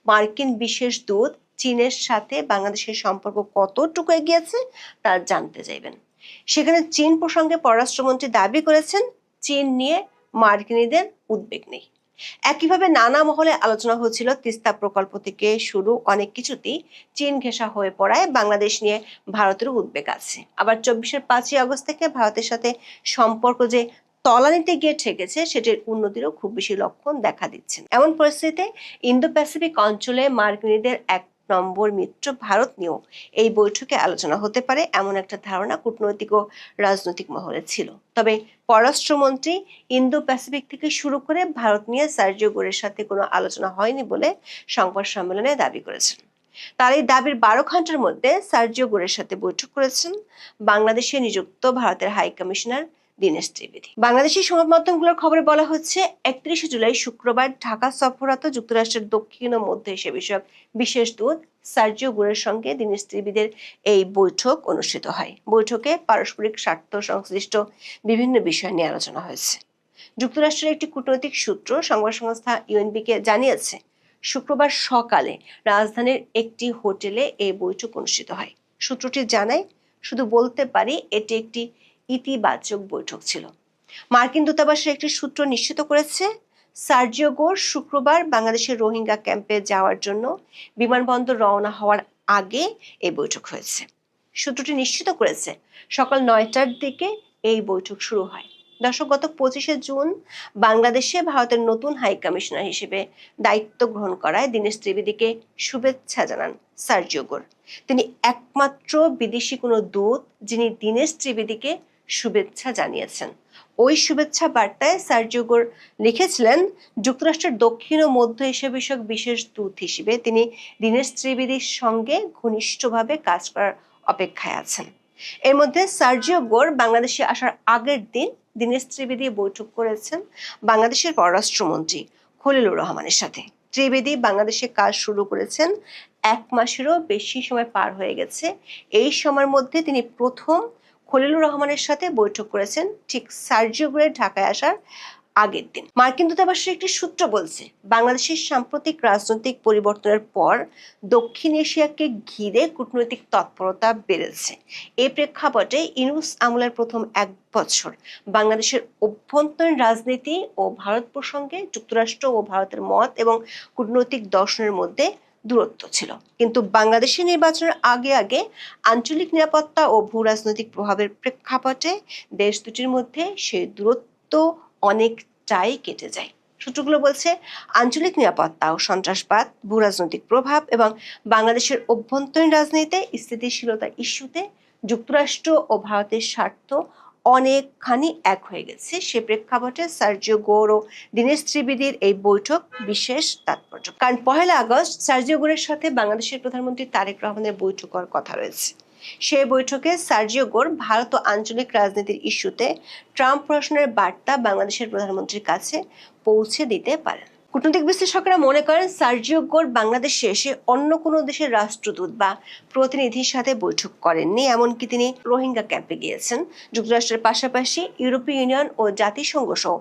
মার্কিন বিশেষ দূত চীনের সাথে বাংলাদেশের সম্পর্ক কতটুকু এগিয়েছে তা জানতে চাইবেন। সেখানে চীন প্রসঙ্গে পররাষ্ট্রমন্ত্রী দাবি করেছেন চীন নিয়ে মার্কিনীদের উদ্বেগ নেই। একইভাবে নানা মহলে আলোচনা হচ্ছিল তিস্তা প্রকল্প থেকে শুরু অনেক কিছুতেই চীন ঘেঁষা হয়ে পড়ায় বাংলাদেশ নিয়ে ভারতের উদ্বেগ আছে। আবার 24-এর 5ই আগস্ট থেকে ভারতের সাথে সম্পর্ক যে তলানিতে গিয়ে ঠেকেছে সেটির উন্নতিরও খুব বেশি লক্ষণ দেখা দিচ্ছে। এমন পরিস্থিতিতে ইন্দো প্যাসিফিক অঞ্চলে মার্কিনীদের 1 নম্বর মিত্র ভারত নিয়েও এই বৈঠকে আলোচনা হতে পারে এমন একটা ধারণা কূটনৈতিক ও রাজনৈতিক মহলে ছিল। তবে পররাষ্ট্রমন্ত্রী ইন্দো প্যাসিফিক থেকে শুরু করে ভারত নিয়ে সার্জিও গোরের সাথে কোনো আলোচনা হয়নি বলে সংবাদ সম্মেলনে দাবি করেছেন। তার এই দাবির 12 ঘন্টার মধ্যে সার্জিও গোরের সাথে বৈঠক করেছেন বাংলাদেশে নিযুক্ত ভারতের হাই কমিশনার দীনেশ ত্রিবেদী। বাংলাদেশি সংবাদ মাধ্যমগুলোর খবরে বলা হচ্ছে 31 জুলাই শুক্রবার ঢাকা সফররত যুক্তরাষ্ট্রের দক্ষিণ ও মধ্য এশিয়া বিষয়ক বিশেষ দূত সার্জিও গোরের সঙ্গে দীনেশ ত্রিবেদীর এই বৈঠক অনুষ্ঠিত হয়। বৈঠকে পারস্পরিক স্বার্থ সংশ্লিষ্ট বিভিন্ন বিষয় নিয়ে আলোচনা হয়েছে। যুক্তরাষ্ট্রের একটি কূটনৈতিক সূত্র সংবাদ সংস্থা ইউএনবিকে জানিয়েছে শুক্রবার সকালে রাজধানীর একটি হোটেলে এই বৈঠক অনুষ্ঠিত হয়। সূত্রটি জানায়, শুধু বলতে পারি এটি একটি ইতিবাচক বৈঠক ছিল। মার্কিন দূতাবাসের একটি সূত্র নিশ্চিত করেছে সার্জিও গোর শুক্রবার বাংলাদেশের রোহিঙ্গা ক্যাম্পে যাওয়ার জন্য বিমানবন্দর রওনা হওয়ার আগে এই বৈঠক হয়েছে। সূত্রটি নিশ্চিত করেছে সকাল 9টার দিকে এই বৈঠক শুরু হয়। দর্শক, গত 25শে জুন বাংলাদেশে ভারতের নতুন হাই কমিশনার হিসেবে দায়িত্ব গ্রহণ করায় দীনেশ ত্রিবেদীকে শুভেচ্ছা জানান সার্জিও গোর। তিনি একমাত্র বিদেশি কোনো দূত যিনি দীনেশ ত্রিবেদীকে শুভেচ্ছা জানিয়েছেন। ওই শুভেচ্ছা বার্তায় সার্জিও গোর লিখেছিলেন, যুক্তরাষ্ট্রের দক্ষিণ ও মধ্য এশিয়া বিষয়ক বিশেষ দূত হিসেবে তিনি দীনেশ ত্রিবেদীর সঙ্গে ঘনিষ্ঠভাবে কাজ করার অপেক্ষায় আছেন। এর মধ্যে সার্জিও গোর বাংলাদেশে আসার আগের দিন দীনেশ ত্রিবেদী বৈঠক করেছেন বাংলাদেশের পররাষ্ট্রমন্ত্রী খলিলুর রহমানের সাথে। ত্রিবেদী বাংলাদেশে কাজ শুরু করেছেন 1 মাসেরও বেশি সময় পার হয়ে গেছে। এই সময়ের মধ্যে তিনি প্রথম খলিলুর রহমানের সাথে বৈঠক করেছেন ঠিক সার্জিও গোরের ঢাকায় আসার আগের দিন। মার্কিন দূতাবাসের একটি সূত্র বলছে বাংলাদেশের সাম্প্রতিক রাজনৈতিক পরিবর্তনের পর দক্ষিণ এশিয়াকে ঘিরে কূটনৈতিক তৎপরতা বেড়েছে। এই প্রেক্ষাপটে ইউনূস আমলের প্রথম 1 বছর বাংলাদেশের অভ্যন্তরীণ রাজনীতি ও ভারত প্রসঙ্গে যুক্তরাষ্ট্র ও ভারতের মত এবং কূটনৈতিক দর্শনের মধ্যে দূরত্ব ছিল। কিন্তু বাংলাদেশের নির্বাচনের আগে আঞ্চলিক নিরাপত্তা ও ভূ রাজনৈতিক প্রভাবের প্রেক্ষাপটে দেশ দুটির মধ্যে সেই দূরত্ব অনেকটাই কেটে যায়। সূত্রগুলো বলছে আঞ্চলিক নিরাপত্তা ও সন্ত্রাসবাদ, ভূ রাজনৈতিক প্রভাব এবং বাংলাদেশের অভ্যন্তরীণ রাজনীতিতে স্থিতিশীলতা ইস্যুতে যুক্তরাষ্ট্র ও ভারতের স্বার্থ অনেকখানি এক হয়ে গেছে। সে প্রেক্ষাপটে সার্জিও গোর ও দীনেশ ত্রিবেদীর এই বৈঠক বিশেষ তাৎপর্য, কারণ 1 আগস্ট সার্জিও গোরের সাথে বাংলাদেশের প্রধানমন্ত্রী তারেক রহমানের বৈঠক হওয়ার কথা রয়েছে। সেই বৈঠকে সার্জিও গোর ভারত ও আঞ্চলিক রাজনীতির ইস্যুতে ট্রাম্প প্রশাসনের বার্তা বাংলাদেশের প্রধানমন্ত্রীর কাছে পৌঁছে দিতে পারেন। কূটনৈতিক বিশ্লেষকেরা মনে করেন সার্জিও গোর বাংলাদেশে এসে অন্য কোনো দেশের রাষ্ট্রদূত বা প্রতিনিধির সাথে বৈঠক করেননি। এমনকি তিনি রোহিঙ্গা ক্যাম্পে গিয়েছেন। যুক্তরাষ্ট্রের পাশাপাশি ইউরোপীয় ইউনিয়ন ও জাতিসংঘ সহ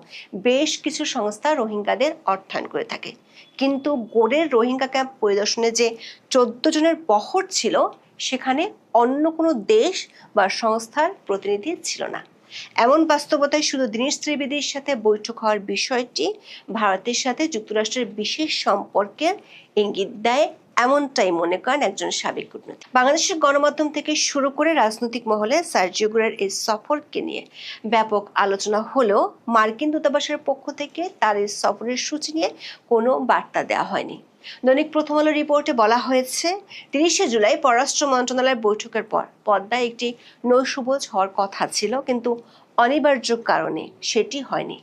বেশ কিছু সংস্থা রোহিঙ্গাদের অর্থায়ন করে থাকে। কিন্তু গোরের রোহিঙ্গা ক্যাম্প পরিদর্শনে যে 14 জনের বহর ছিল সেখানে অন্য কোনো দেশ বা সংস্থার প্রতিনিধি ছিল না। এমন বাস্তবতায় শুধু দীনেশ ত্রিবেদীর সাথে বৈঠক হওয়ার বিষয়টি ভারতের সাথে যুক্তরাষ্ট্রের বিশেষ সম্পর্কের ইঙ্গিত দেয়, এমনটাই মনে করেন একজন সাবেক কূটনীতিক। বাংলাদেশের গণমাধ্যম থেকে শুরু করে রাজনৈতিক মহলে সার্জিও গোরের এই সফরকে নিয়ে ব্যাপক আলোচনা হলেও মার্কিন দূতাবাসের পক্ষ থেকে তার এই সফরের সূচি নিয়ে কোনো বার্তা দেওয়া হয়নি। দৈনিক প্রথম আলো রিপোর্টে বলা হয়েছে 30শে জুলাই পররাষ্ট্র মন্ত্রণালয়ের বৈঠকের পর পদ্মায় একটি নৈশভোজ হওয়ার কথা ছিল, কিন্তু অনিবার্য কারণে সেটি হয়নি।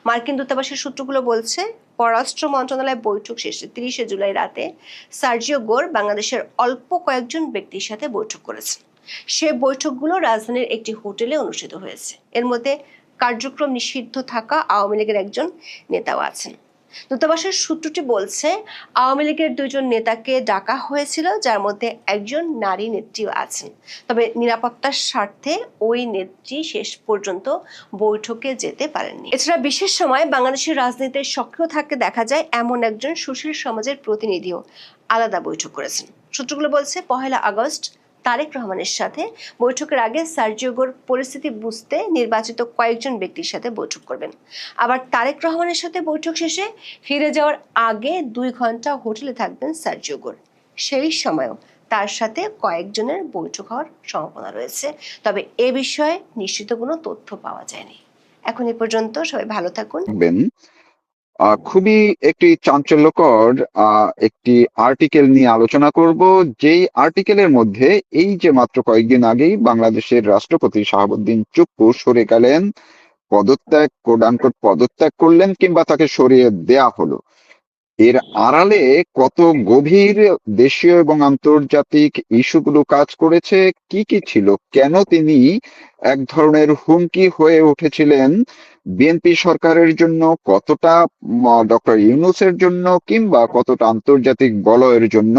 মার্কিন দূতাবাসের সূত্রগুলো বলছে, পররাষ্ট্র মন্ত্রণালয় বৈঠক শেষে 30শে জুলাই রাতে সার্জিও গোর বাংলাদেশের অল্প কয়েকজন ব্যক্তির সাথে বৈঠক করেছেন। সে বৈঠকগুলো রাজধানীর একটি হোটেলে অনুষ্ঠিত হয়েছে। এর মধ্যে কার্যক্রম নিষিদ্ধ থাকা আওয়ামী লীগের একজন নেতাও আছেন। দূতাবাসের সূত্রটি বলছে, আওয়ামী লীগের 2 জন নেতাকে ডাকা হয়েছিল, যার মধ্যে একজন নারী নেত্রীও আছেন। তবে নিরাপত্তার স্বার্থে ওই নেত্রী শেষ পর্যন্ত বৈঠকে যেতে পারেননি। এছাড়া বিশেষ সময় বাংলাদেশের রাজনীতিতে সক্রিয় থাকতে দেখা যায় এমন একজন সুশীল সমাজের প্রতিনিধিও আলাদা বৈঠক করেছেন। সূত্রগুলো বলছে, 1 আগস্ট তারেক রহমানের সাথে বৈঠকের আগে সার্জিও গোর পরিস্থিতি বুঝতে নির্বাচিত কয়েকজন ব্যক্তির সাথে বৈঠক করবেন। আবার তারেক রহমানের সাথে বৈঠক শেষে ফিরে যাওয়ার আগে 2 ঘন্টা হোটেলে থাকবেন সার্জিও গোর। সেই সময়ও তার সাথে কয়েকজনের বৈঠক হওয়ার সম্ভাবনা রয়েছে, তবে এ বিষয়ে নিশ্চিত কোনো তথ্য পাওয়া যায়নি। এখন এ পর্যন্ত, সবাই ভালো থাকুন। খুবই একটি চাঞ্চল্যকর একটি আর্টিকেল নিয়ে আলোচনা করব, যেই আর্টিকেলের মধ্যে এই যে মাত্র কয়েকদিন আগেই বাংলাদেশের রাষ্ট্রপতি শাহাবুদ্দিন চুপ্পু সরে গেলেন, পদত্যাগ করলেন কিংবা তাকে সরিয়ে দেয়া হলো, এর আড়ালে কত গভীর দেশীয় এবং আন্তর্জাতিক ইস্যুগুলো কাজ করেছে, কি কি ছিল, কেন তিনি এক ধরনের হুমকি হয়ে উঠেছিলেন বিএনপি সরকারের জন্য, কতটা ডক্টর ইউনূসের জন্য কিংবা কতটা আন্তর্জাতিক বলয়ের জন্য,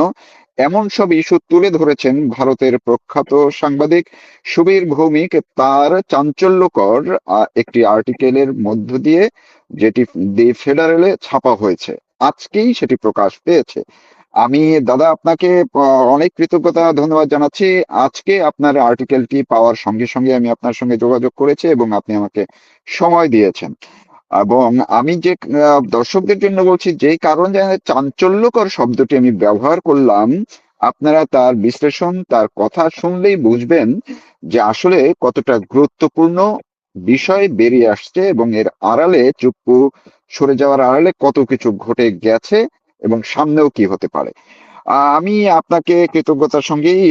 এমন সব ইস্যু তুলে ধরেছেন ভারতের প্রখ্যাত সাংবাদিক সুবীর ভৌমিক তার চাঞ্চল্যকর একটি আর্টিকেলের মধ্য দিয়ে, যেটি দি ফেডারেলে ছাপা হয়েছে। আজকেই সেটি প্রকাশ পেয়েছে। আমি দাদা আপনাকে অনেক কৃতজ্ঞতা ধন্যবাদ জানাচ্ছি। আজকে আপনার আর্টিকেলটি পাওয়ার সঙ্গে সঙ্গে আমি আপনার সঙ্গে যোগাযোগ করেছি এবং আপনি আমাকে সময় দিয়েছেন। এবং আমি যে দর্শকদের জন্য বলছি, যে কারণে চাঞ্চল্যকর শব্দটি আমি ব্যবহার করলাম, আপনারা তার বিশ্লেষণ, তার কথা শুনলেই বুঝবেন যে আসলে কতটা গুরুত্বপূর্ণ বিষয় বেরিয়ে আসছে এবং এর আড়ালে, চুপ্পু সরে যাওয়ার আড়ালে কত কিছু ঘটে গেছে এবং সামনেও কি হতে পারে। আমি আপনাকে কৃতজ্ঞতার সঙ্গেই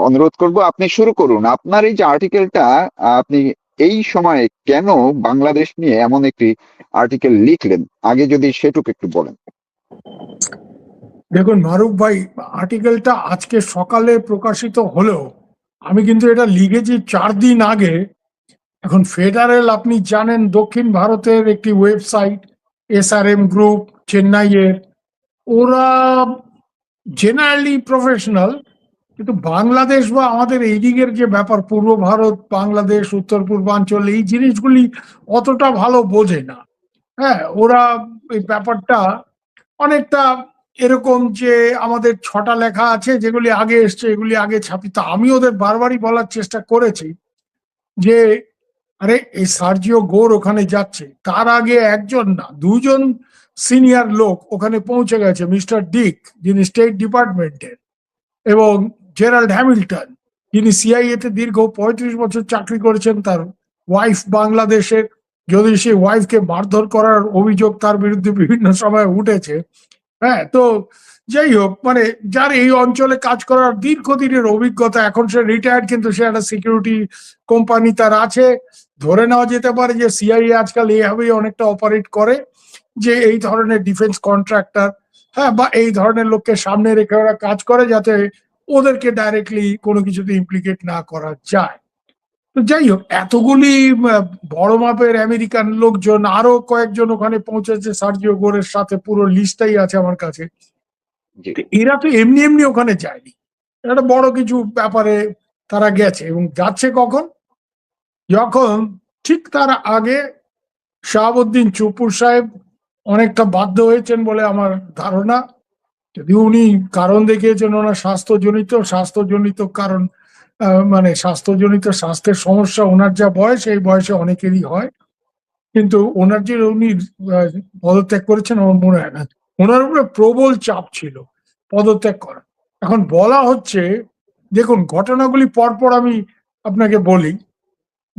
অনুরোধ করব, আপনি শুরু করুন। আপনার এই যে আর্টিকেলটা, আপনি এই সময়ে কেন বাংলাদেশ নিয়ে এমন একটি আর্টিকেল লিখলেন, আগে যদি সেটুকু একটু বলেন। দেখুন মারুফ ভাই, আর্টিকেলটা আজকে সকালে প্রকাশিত হলেও আমি কিন্তু এটা লিখেছি 4 দিন আগে। এখন ফেডারেল, আপনি জানেন, দক্ষিণ ভারতের একটি ওয়েবসাইট, SRM গ্রুপ চেন্নাইয়ের, ওরা জেনারেলি প্রফেশনাল, কিন্তু বাংলাদেশ বা আমাদের এই দিকের যে ব্যাপার, পূর্ব ভারত, বাংলাদেশ, উত্তর পূর্বাঞ্চল, এই জিনিসগুলি অতটা ভালো বোঝে না। হ্যাঁ, ওরা এই ব্যাপারটা অনেকটা এরকম যে আমাদের 6টা লেখা আছে যেগুলি আগে এসছে, এগুলি আগে ছাপি। তা আমি ওদের বারবারই বলার চেষ্টা করেছি যে আরে এই সার্জিও গোর ওখানে যাচ্ছে, তার আগে 1 জন না 2 জন সিনিয়র লোক ওখানে পৌঁছে গেছে, মিস্টার ডিক যিনি স্টেট ডিপার্টমেন্টের, এবং জেরাল্ড হ্যামিল্টন যিনি CIA তে দীর্ঘ 35 বছর চাকরি করেছেন, তার ওয়াইফ বাংলাদেশের, যদি সেই ওয়াইফকে মারধর করার অভিযোগ তার বিরুদ্ধে বিভিন্ন সময় উঠেছে। হ্যাঁ, তো যাই হোক, মানে যার এই অঞ্চলে কাজ করার দীর্ঘদিনের অভিজ্ঞতা, এখন সে রিটায়ার্ড, কিন্তু সে একটা সিকিউরিটি কোম্পানি তার আছে। ধরে নেওয়া যেতে পারে যে CIA আজকাল এইভাবেই অনেকটা অপারেট করে, যে এই ধরনের ডিফেন্স কন্ট্রাক্টর, হ্যাঁ, বা এই ধরনের লোককে সামনে রেখে ওরা কাজ করে যাতে ওদেরকে ডাইরেক্টলি কোনো কিছুতে ইমপ্লিকেট না করা যায়। তো যাই হোক, এতগুলি বড় মাপের আমেরিকান লোকজন, আরো কয়েকজন ওখানে পৌঁছেছে সার্জিও গোরের সাথে, পুরো লিস্টটাই আছে আমার কাছে। এরা তো এমনি এমনি ওখানে যায়নি, একটা বড় কিছু ব্যাপারে তারা গেছে। এবং যাচ্ছে কখন? যখন ঠিক তার আগে শাহাবুদ্দিন চুপ্পু সাহেব অনেকটা বাধ্য হয়েছেন বলে আমার ধারণা, যদি উনি কারণ দেখিয়েছেন ওনার স্বাস্থ্যজনিত কারণ, মানে স্বাস্থ্যের সমস্যা, ওনার যা বয়স, এই বয়সে অনেকেরই হয়, কিন্তু ওনার যে উনি পদত্যাগ করেছেন আমার মনে হয় না, ওনার উপরে প্রবল চাপ ছিল পদত্যাগ করা। এখন বলা হচ্ছে, দেখুন ঘটনাগুলি পরপর আমি আপনাকে বলি।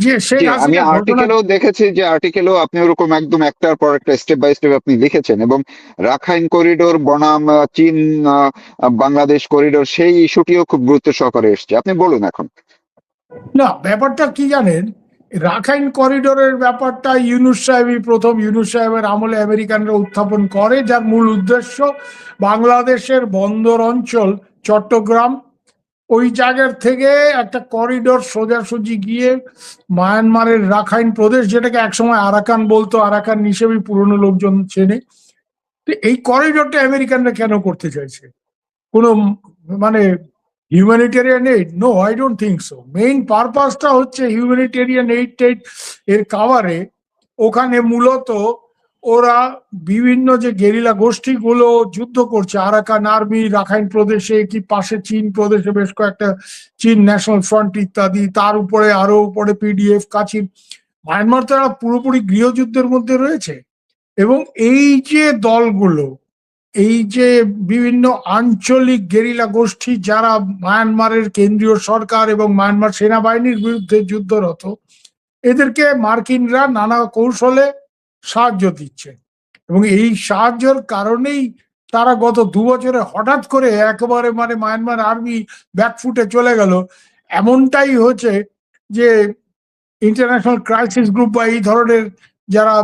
যে শেখ জি, আমি হাসিনা ঘটনা। আর্টিকেলেও আপনি ওরকম একদম একটার পর একটা স্টেপ বাই স্টেপ আপনি লিখেছেন, এবং রাখাইন করিডোর বনাম চীন বাংলাদেশ করিডোর সেই ইস্যুটিও খুব গুরুত্ব সহকারে এসছে। আপনি বলুন এখন। না, ব্যাপারটা কি জানেন, রাখাইন করিডোরের ব্যাপারটা ইউনূস সাহেবই প্রথম, ইউনূস সাহেবের আমলে আমেরিকানরা উত্থাপন করে, যার মূল উদ্দেশ্য বাংলাদেশের বন্দর অঞ্চল চট্টগ্রাম ওই জায়গার থেকে একটা করিডোর সোজাসুজি গিয়ে মায়ানমারের রাখাইন প্রদেশ, যেটাকে একসময় আরাকান বলতো, আরাকান হিসেবে পুরনো লোকজন চেনে। তো এই করিডোরটা আমেরিকানরা কেন করতে চাইছে? কোনো মানে humanitarian aid? No, I don't think so. Main পারপাসটা হচ্ছে হিউম্যানিটেরিয়ান এইড টেড এর কাভারে ওখানে মূলত ওরা বিভিন্ন যে গেরিলা গোষ্ঠীগুলো যুদ্ধ করছে, আরাকান আর্মি রাখাইন প্রদেশে, কি পাশে চীন প্রদেশে বেশ কয়েকটা, চীন ন্যাশনাল ফ্রন্ট ইত্যাদি, তার উপরে আরো উপরে পিডিএফ কাচিন, মায়ানমার তো একটা পুরোপুরি গৃহযুদ্ধের মধ্যে রয়েছে। এবং এই যে দলগুলো, এই যে বিভিন্ন আঞ্চলিক গেরিলা গোষ্ঠী যারা মায়ানমারের কেন্দ্রীয় সরকার এবং মায়ানমার সেনাবাহিনীর বিরুদ্ধে যুদ্ধরত, এদেরকে মার্কিনরা নানা কৌশলে সাহায্য দিচ্ছে। এবং এই সাহায্যের কারণেই তারা গত 2 বছরে হঠাৎ করে একেবারে মায়ানমার আর্মি ব্যাকফুটে চলে গেল। এমনটাই হচ্ছে যে ইন্টারন্যাশনাল ক্রাইসিস গ্রুপ বা এই ধরনের যারা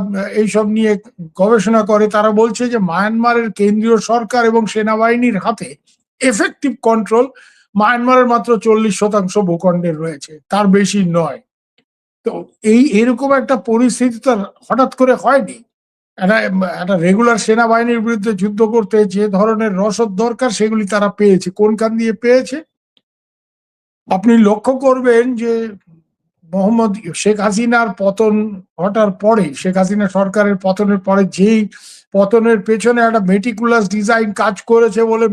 এইসব নিয়ে গবেষণা করে, তারা বলছে যে মায়ানমারের কেন্দ্রীয় সরকার এবং সেনাবাহিনীর হাতে এফেক্টিভ কন্ট্রোল মায়ানমারের মাত্র 40% ভূখণ্ডের রয়েছে, তার বেশি নয়। তো এরকম একটা পরিস্থিতি তো হঠাৎ করে হয়নি। একটা রেগুলার সেনাবাহিনীর বিরুদ্ধে যুদ্ধ করতে যে ধরনের রসদ দরকার সেগুলি তারা পেয়েছে। কোনখান দিয়ে পেয়েছে? আপনি লক্ষ্য করবেন যে মোহাম্মদ শেখ হাসিনার পতন ঘটার পরে, শেখ হাসিনা সরকারের পতনের পরে, যেই পতনের পেছনে একটা মেটিকুলাস ডিজাইন কাজ করেছে বলে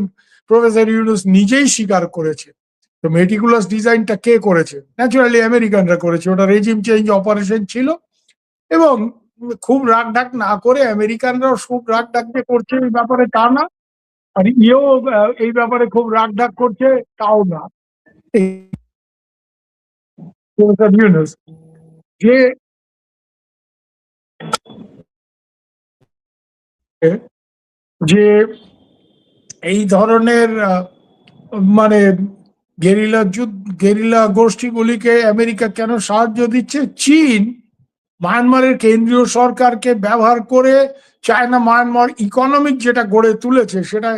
প্রফেসর ইউনূস নিজেই স্বীকার করেছে। তো মেটিকুলাস ডিজাইনটা কে করেছে? ন্যাচুরালি আমেরিকানরা করেছে। ওটা রেজিম চেঞ্জ অপারেশন ছিল, এবং খুব রাগ ঢাক না করে আমেরিকানরাও খুব রাগ ঢাক যে করছে এই ব্যাপারে তা না, আর এই ব্যাপারে খুব রাগ ঢাক করছে তাও না। প্রফেসর ইউনূস যে যে এই ধরনের মানে গেরিলা গোষ্ঠীগুলিকে আমেরিকা কেন সাহায্য দিচ্ছে? চীন মায়ানমারের কেন্দ্রীয় সরকারকে ব্যবহার করে চায়না মায়ানমার ইকোনমিক যেটা গড়ে তুলেছে, সেটা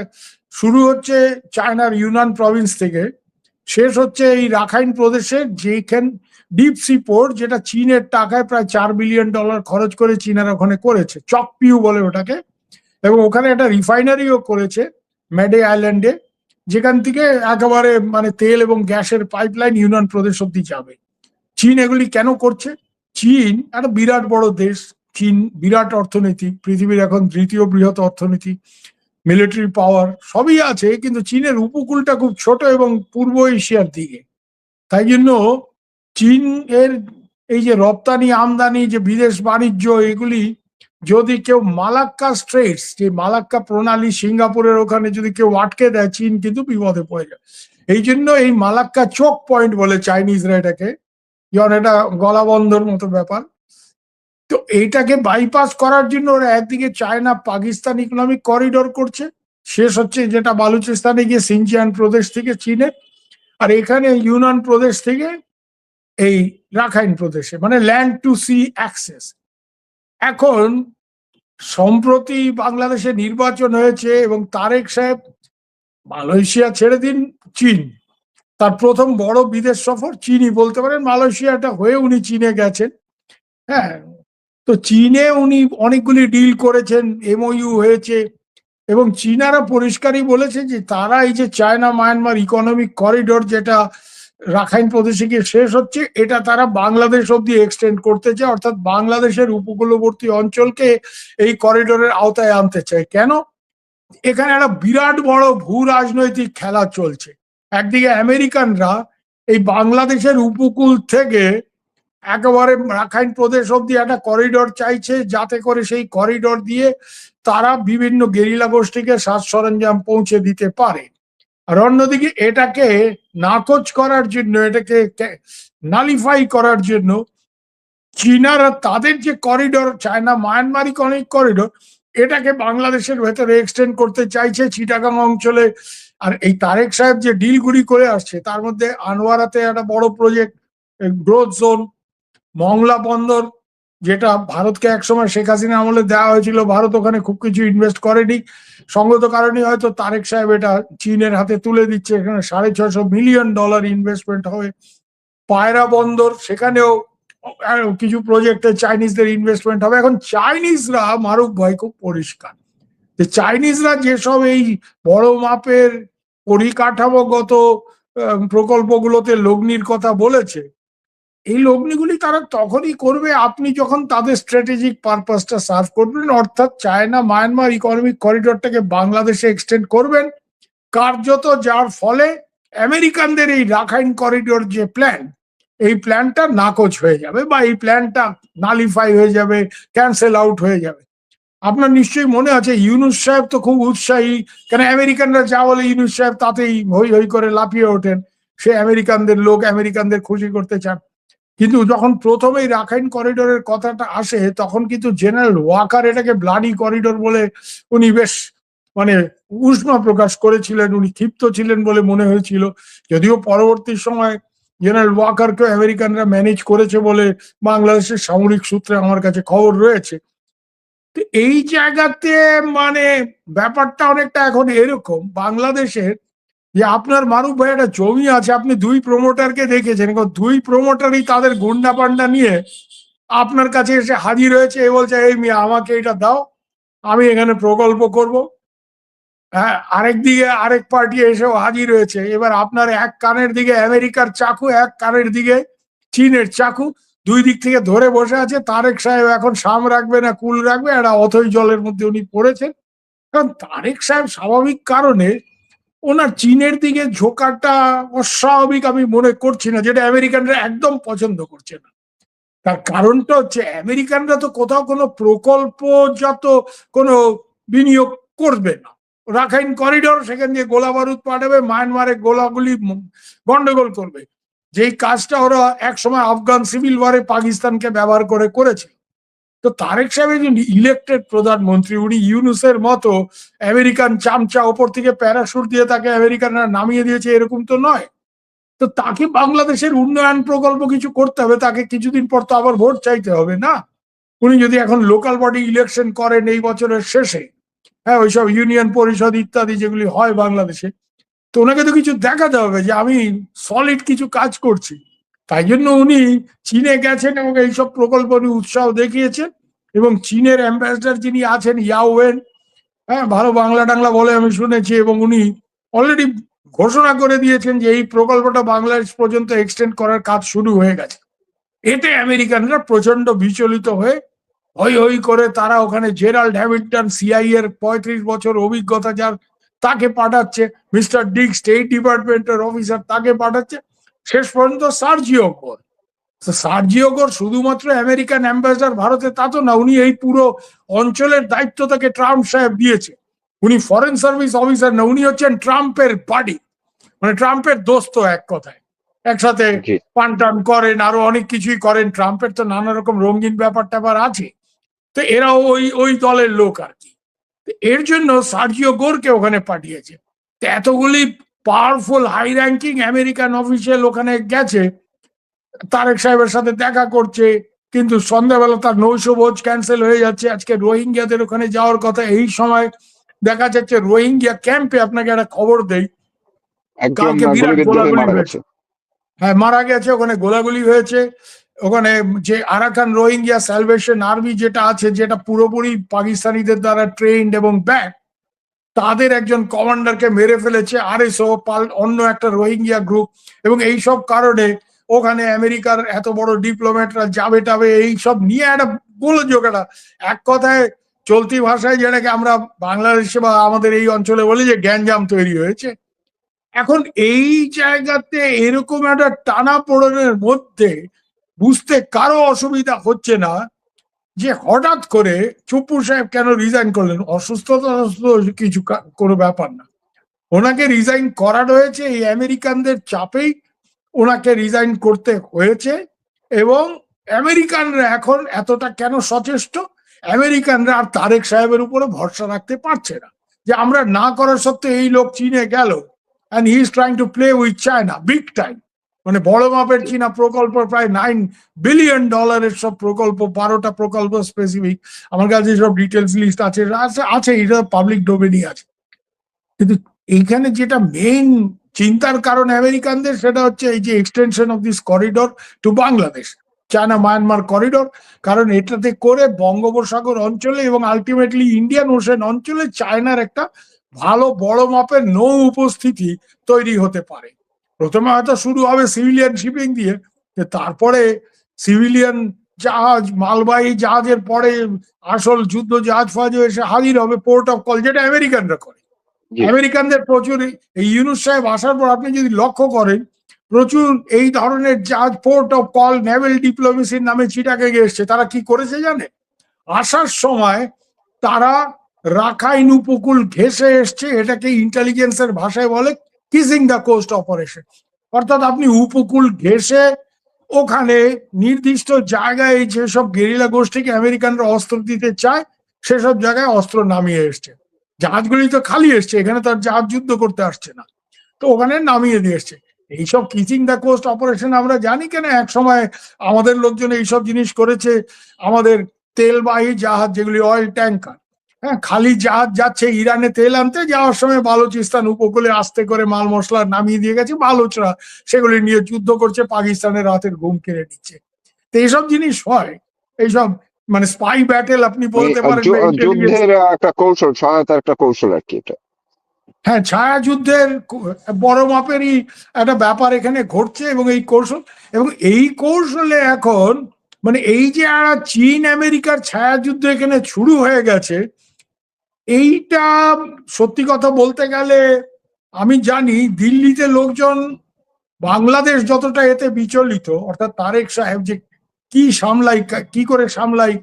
শুরু হচ্ছে চায়নার ইউনান প্রভিন্স থেকে, শেষ হচ্ছে এই রাখাইন প্রদেশের যেখান ডিপ সি পোর্ট, যেটা চীনের টাকায় প্রায় $4 বিলিয়ন খরচ করে চীনারা ওখানে করেছে, চকপিউ বলে ওটাকে। এবং ওখানে একটা রিফাইনারিও করেছে ম্যাডে আইল্যান্ডে, যেখান থেকে একেবারে তেল এবং গ্যাসের পাইপলাইন ইউনান প্রদেশ অব্দি যাবে। চীন এগুলি কেন করছে? চীন একটা বিরাট বড় দেশ, চীন বিরাট অর্থনীতি, পৃথিবীর এখন 3য় বৃহৎ অর্থনীতি, মিলিটারি পাওয়ার সবই আছে, কিন্তু চীনের উপকূলটা খুব ছোট এবং পূর্ব এশিয়ার দিকে। তাই জন্য চীন এর এই যে রপ্তানি আমদানি, যে বিদেশ বাণিজ্য, এগুলি যদি কেউ মালাক্কা স্ট্রেটস, যে মালাক্কা প্রণালী সিঙ্গাপুরের ওখানে যদি কেউ আটকে দেয়, চীন কিন্তু বিপদে পড়ে যায়। এই জন্য এই মালাক্কা চোক পয়েন্ট বলে চাইনিজরা এটাকে, যেমন এটা গলা বন্ধর মতো ব্যাপার। তো এইটাকে বাইপাস করার জন্য ওরা একদিকে চায়না পাকিস্তান ইকোনমিক করিডোর করছে, শেষ হচ্ছে যেটা বালুচিস্তানে গিয়ে সিনজিয়ান প্রদেশ থেকে চীনের, আর এখানে ইউনান প্রদেশ থেকে এই রাখাইন প্রদেশে, ল্যান্ড টু সি অ্যাক্সেস। এখন সম্প্রতি বাংলাদেশে নির্বাচন হয়েছে এবং তারেক সাহেব, মালয়েশিয়া ছেড়ে দিন, চীন তার প্রথম বড় বিদেশ সফর, চীনই বলতে পারেন, মালয়েশিয়াটা হয়ে উনি চীনে গেছেন। হ্যাঁ, তো চীনে উনি অনেকগুলি ডিল করেছেন, এমওইউ হয়েছে, এবং চীনারা পরিষ্কারই বলেছে যে তারা এই যে চায়না মায়ানমার ইকোনমিক করিডোর, যেটা রাখাইন প্রদেশে গিয়ে শেষ হচ্ছে, এটা তারা বাংলাদেশ অব্দি এক্সটেন্ড করতে চায়, অর্থাৎ বাংলাদেশের উপকূলবর্তী অঞ্চলকে এই করিডোরের আওতায় আনতে চায়। কেন? এখানে একটা বিরাট বড় ভূ রাজনৈতিক খেলা চলছে। একদিকে আমেরিকানরা এই বাংলাদেশের উপকূল থেকে একেবারে রাখাইন প্রদেশ অব্দি একটা করিডোর চাইছে, যাতে করে সেই করিডোর দিয়ে তারা বিভিন্ন গেরিলা গোষ্ঠীকে সাজ সরঞ্জাম পৌঁছে দিতে পারে। আর অন্যদিকে এটাকে নাকচ করার জন্য, এটাকে নালিফাই করার জন্য চীনারা তাদের যে corridor, China Myanmar economic corridor, এটাকে বাংলাদেশের ভেতরে এক্সটেন্ড করতে চাইছে চিটাগাং অঞ্চলে। আর এই তারেক সাহেব যে ডিলগুলি করে আসছে তার মধ্যে আনোয়ারাতে একটা বড় প্রজেক্ট, গ্রোথ জোন, মংলা বন্দর, যেটা ভারতকে একসময় শেখ হাসিনা আমলে দেওয়া হয়েছিল, ভারত ওখানে খুব কিছু ইনভেস্ট করেনি, সঙ্গত কারণে হয়তো তারেক সাহেব এটা চীনের হাতে তুলে দিচ্ছে। এখানে $650 মিলিয়ন ইনভেস্টমেন্ট হবে। পায়রা বন্দর, সেখানেও কিছু প্রজেক্টে চাইনিজদের ইনভেস্টমেন্ট হবে। এখন চাইনিজরা, মারুফ ভাই, খুব পরিষ্কার যে চাইনিজরা যেসব এই বড় মাপের পরিকাঠামোগত প্রকল্পগুলোতে লগ্নির কথা বলেছে, এই লগ্নিগুলি তারা তখনই করবে আপনি যখন তাদের স্ট্র্যাটেজিক পারপাসটা সার্ভ করবেন, অর্থাৎ চায়না মায়ানমার ইকোনমিক করিডোরটাকে বাংলাদেশে এক্সটেন্ড করবেন কার্যত, যার ফলে আমেরিকানদের এই রাখাইন করিডোর যে প্ল্যান, এই প্ল্যানটা নাকচ হয়ে যাবে বা এই প্ল্যানটা নালিফাই হয়ে যাবে, ক্যান্সেল আউট হয়ে যাবে। আপনার নিশ্চয়ই মনে আছে ইউনূস সাহেব তো খুব উৎসাহী, কেন আমেরিকানরা যা বলে ইউনূস সাহেব তাতেই হই হই করে লাফিয়ে ওঠেন, সে আমেরিকানদের লোক, আমেরিকানদের খুশি করতে চান। কিন্তু যখন প্রথমেই রাখাইন করিডোরের কথাটা আসে তখন কিন্তু জেনারেল ওয়াকার এটাকে ব্লাডি করিডোর বলে উনি বেশ মানে উষ্মা প্রকাশ করেছিলেন, উনি ক্ষিপ্ত ছিলেন বলে মনে হয়েছিল। যদিও পরবর্তী সময় জেনারেল ওয়াকারকে আমেরিকানরা ম্যানেজ করেছে বলে বাংলাদেশের সামরিক সূত্রে আমার কাছে খবর রয়েছে। তো এই জায়গাতে মানে ব্যাপারটা অনেকটা এখন এরকম বাংলাদেশের, যে আপনার মারুফ ভাই একটা জমি আছে, আপনি দুই প্রমোটারকে দেখেছেন, দুই প্রমোটারই তাদের গুন্ডা পান্ডা নিয়ে আপনার কাছে এসে হাজির হয়েছে, এ বলছে এই মিয়া আমাকে এটা দাও, আমি এখানে প্রকল্প করব। হ্যাঁ, আরেকদিকে আরেক পার্টি এসেও হাজির হয়েছে। এবার আপনার এক কানের দিকে আমেরিকার চাকু, এক কানের দিকে চীনের চাকু, দুই দিক থেকে ধরে বসে আছে। তারেক সাহেব এখন সাম রাখবে না কুল রাখবে, একটা অথই জলের মধ্যে উনি পড়েছেন। কারণ তারেক সাহেব স্বাভাবিক কারণে ওনার চীনের দিকে ঝোঁকাটা অস্বাভাবিক আমি মনে করছি না, যেটা আমেরিকানরা একদম পছন্দ করছে না। তার কারণটা হচ্ছে আমেরিকানরা তো কোথাও কোনো প্রকল্পজাত কোনো বিনিয়োগ করবে না। রাখাইন করিডোর, সেখান দিয়ে গোলা বারুদ পাঠাবে, মায়ানমারে গোলাগুলি গন্ডগোল করবে, যেই কাজটা ওরা একসময় আফগান সিভিল ওয়ারে পাকিস্তানকে ব্যবহার করে করেছিল। তো তারেক সাহেব একজন ইলেক্টেড প্রধানমন্ত্রী, উনি ইউনূসের মতো আমেরিকান চামচা ওপর থেকে প্যারাশুট দিয়ে তাকে আমেরিকানরা নামিয়ে দিয়েছে এরকম তো নয়। তো তাকে বাংলাদেশের উন্নয়ন প্রকল্প কিছু করতে হবে, তাকে কিছুদিন পর তো আবার ভোট চাইতে হবে না? উনি যদি এখন লোকাল বডি ইলেকশন করেন এই বছরের শেষে, হ্যাঁ ওইসব ইউনিয়ন পরিষদ ইত্যাদি যেগুলি হয় বাংলাদেশে, তো ওনাকে তো কিছু দেখাতে হবে যে আমি সলিড কিছু কাজ করছি। তাই জন্য উনি চীনে গেছেন এবং এইসব প্রকল্প নিয়ে উৎসাহ দেখিয়েছেন। এবং চীনের অ্যাম্বাসেডার যিনি আছেন ইয়াওয়েন, হ্যাঁ ভালো বাংলা টাংলা বলে আমি শুনেছি, এবং উনি অলরেডি ঘোষণা করে দিয়েছেন যে এই প্রকল্পটা বাংলাদেশ পর্যন্ত এক্সটেন্ড করার কাজ শুরু হয়ে গেছে। এতে আমেরিকানরা প্রচন্ড বিচলিত হয়ে হই হই করে তারা ওখানে জেরাল্ড হ্যামিল্টন, সিআই এর 35 বছর অভিজ্ঞতা যার, তাকে পাঠাচ্ছে, মিস্টার ডিক স্টেট ডিপার্টমেন্টের অফিসার তাকে পাঠাচ্ছে, শেষ পর্যন্ত সার্জিও গোর। সার্জিও গোর শুধুমাত্র আমেরিকান অ্যাম্বাসেডার ভারতে তা তো না, উনি এই পুরো অঞ্চলের দায়িত্ব তাকে ট্রাম্প সাহেব দিয়েছে। উনি ফরেন সার্ভিস অফিসার না, উনি হচ্ছেন ট্রাম্পের বাডি, মানে ট্রাম্পের দোস্ত এক কথায়, একসাথে পান টান করেন, আরো অনেক কিছুই করেন। ট্রাম্পের তো নানা রকম রঙিন ব্যাপার ট্যাপার আছে, তো এরাও ওই ওই দলের লোক আর কি। এর জন্য সার্জিও গোরকে ওখানে পাঠিয়েছে। তো এতগুলি powerful high ranking American official ওখানে গেছে, তারেক সাহেবের সাথে দেখা করছে, কিন্তু সন্ধ্যাবেলা তার নৈশভোজ ক্যান্সেল হয়ে যাচ্ছে। আজকে রোহিঙ্গিয়াদের ওখানে যাওয়ার কথা, এই সময় দেখা যাচ্ছে রোহিঙ্গিয়া ক্যাম্পে, আপনাকে একটা খবর দেই, কালকে বিরাট গোলাগুলি হয়েছে। হ্যাঁ মারা গেছে, ওখানে গোলাগুলি হয়েছে। ওখানে যে আরাকান রোহিঙ্গিয়া স্যালভেশন আর্মি যেটা আছে, যেটা পুরোপুরি পাকিস্তানিদের দ্বারা ট্রেন্ড এবং ব্যাক, তাদের একজন কমান্ডারকে মেরে ফেলেছে আরএসও, অন্য একটা রোহিঙ্গিয়া গ্রুপ। এবং এইসব কারণে ওখানে আমেরিকার এত বড় ডিপ্লোম্যাটরা যাবে টাবে, এইসব নিয়ে একটা গোলযোগ, একটা এক কথায় চলতি ভাষায় যেটাকে আমরা বাংলাদেশে বা আমাদের এই অঞ্চলে বলি যে গ্যাঞ্জাম তৈরি হয়েছে। এখন এই জায়গাতে এরকম একটা টানাপোড়েনের মধ্যে বুঝতে কারো অসুবিধা হচ্ছে না যে হঠাৎ করে চুপ্পু সাহেব কেন রিজাইন করলেন। অসুস্থতা কিছু কোনো ব্যাপার না, ওনাকে রিজাইন করানো হয়েছে এই আমেরিকানদের চাপেই ওনাকে রিজাইন করতে হয়েছে। এবং আমেরিকানরা এখন এতটা কেন সচেষ্ট? আমেরিকানরা আর তারেক সাহেবের উপরে ভরসা রাখতে পারছে না, যে আমরা না করার সত্ত্বেও এই লোক চীনে গেল, and he is trying to play with China big time. মানে বড় মাপের চীনা প্রকল্প, প্রায় $9 বিলিয়ন সব প্রকল্প, 12টা প্রকল্প স্পেসিফিক। আমার কাছে সব ডিটেলস লিস্ট আছে, আছে এটা পাবলিক ডোমেনই আছে। কিন্তু এইখানে যেটা মেইন চিন্তার কারণ আমেরিকানদের, সেটা হচ্ছে এই যে extension of this corridor to Bangladesh, China Myanmar corridor. কারণ এটাতে করে বঙ্গোপসাগর অঞ্চলে এবং আলটিমেটলি ইন্ডিয়ান ওশেন অঞ্চলে চায়নার একটা ভালো বড় মাপের নৌ উপস্থিতি তৈরি হতে পারে। প্রথমে হয়তো শুরু হবে সিভিলিয়ান শিপিং দিয়ে, তারপরে সিভিলিয়ান জাহাজ, মালবাহী জাহাজের পরে আসল যুদ্ধ জাহাজ ফাজ এসে হাজির হবে পোর্ট অফ কল, যেটা আমেরিকানরা করে। আমেরিকানদের প্রচুর, এই ইউনুস সাহেব আসার পর আপনি যদি লক্ষ্য করেন, প্রচুর এই ধরনের জাহাজ পোর্ট অফ কল নেভেল ডিপ্লোমেসির নামে চিটাগাঙ্গে এসছে। তারা কি করেছে জানে? আসার সময় তারা রাখাইন উপকূল ঘেঁষে এসছে, এটাকে ইন্টেলিজেন্সের ভাষায় বলে কিসিং দ্য কোস্ট অপারেশন। অর্থাৎ আপনি উপকূল ঘেঁষে ওখানে নির্দিষ্ট জায়গায় যেসব গেরিলা গোষ্ঠীকে আমেরিকানরা অস্ত্র দিতে চায়, সেসব জায়গায় অস্ত্র নামিয়ে এসছে। জাহাজগুলি তো খালি এসছে, এখানে তার জাহাজ যুদ্ধ করতে আসছে না, তো ওখানে নামিয়ে দিয়ে এসছে। এইসব কিচিং দ্য কোস্ট অপারেশন আমরা জানি কেন, এক সময় আমাদের লোকজন এইসব জিনিস করেছে। আমাদের তেলবাহী জাহাজ, যেগুলি অয়েল ট্যাঙ্কার, হ্যাঁ, খালি জাহাজ যাচ্ছে ইরানে তেল আনতে, যাওয়ার সময় বালুচিস্তান উপকূলে আস্তে করে মাল মশলা নামিয়ে দিয়ে গেছে বালুচরা, সেগুলি নিয়ে যুদ্ধ করছে, পাকিস্তানের রাতের ঘুম কেড়ে নিচ্ছে। তো এইসব জিনিস হয়, এইসব মানে স্পাই ব্যাটেল আপনি বলতে পারেন, যুদ্ধের একটা কৌশল, সহায়তার একটা কৌশল আর কি এটা। হ্যাঁ, ছায়া যুদ্ধের বড় মাপেরই একটা ব্যাপার এখানে ঘটছে। এবং এই কৌশলে এখন মানে এই যে চীন আমেরিকার ছায়া যুদ্ধ এখানে শুরু হয়ে গেছে, এইটা সত্যি কথা বলতে গেলে আমি জানি দিল্লিতে লোকজন বাংলাদেশ যতটা এতে বিচলিত, অর্থাৎ তারেক সাহেব যে কি করে সামলাই,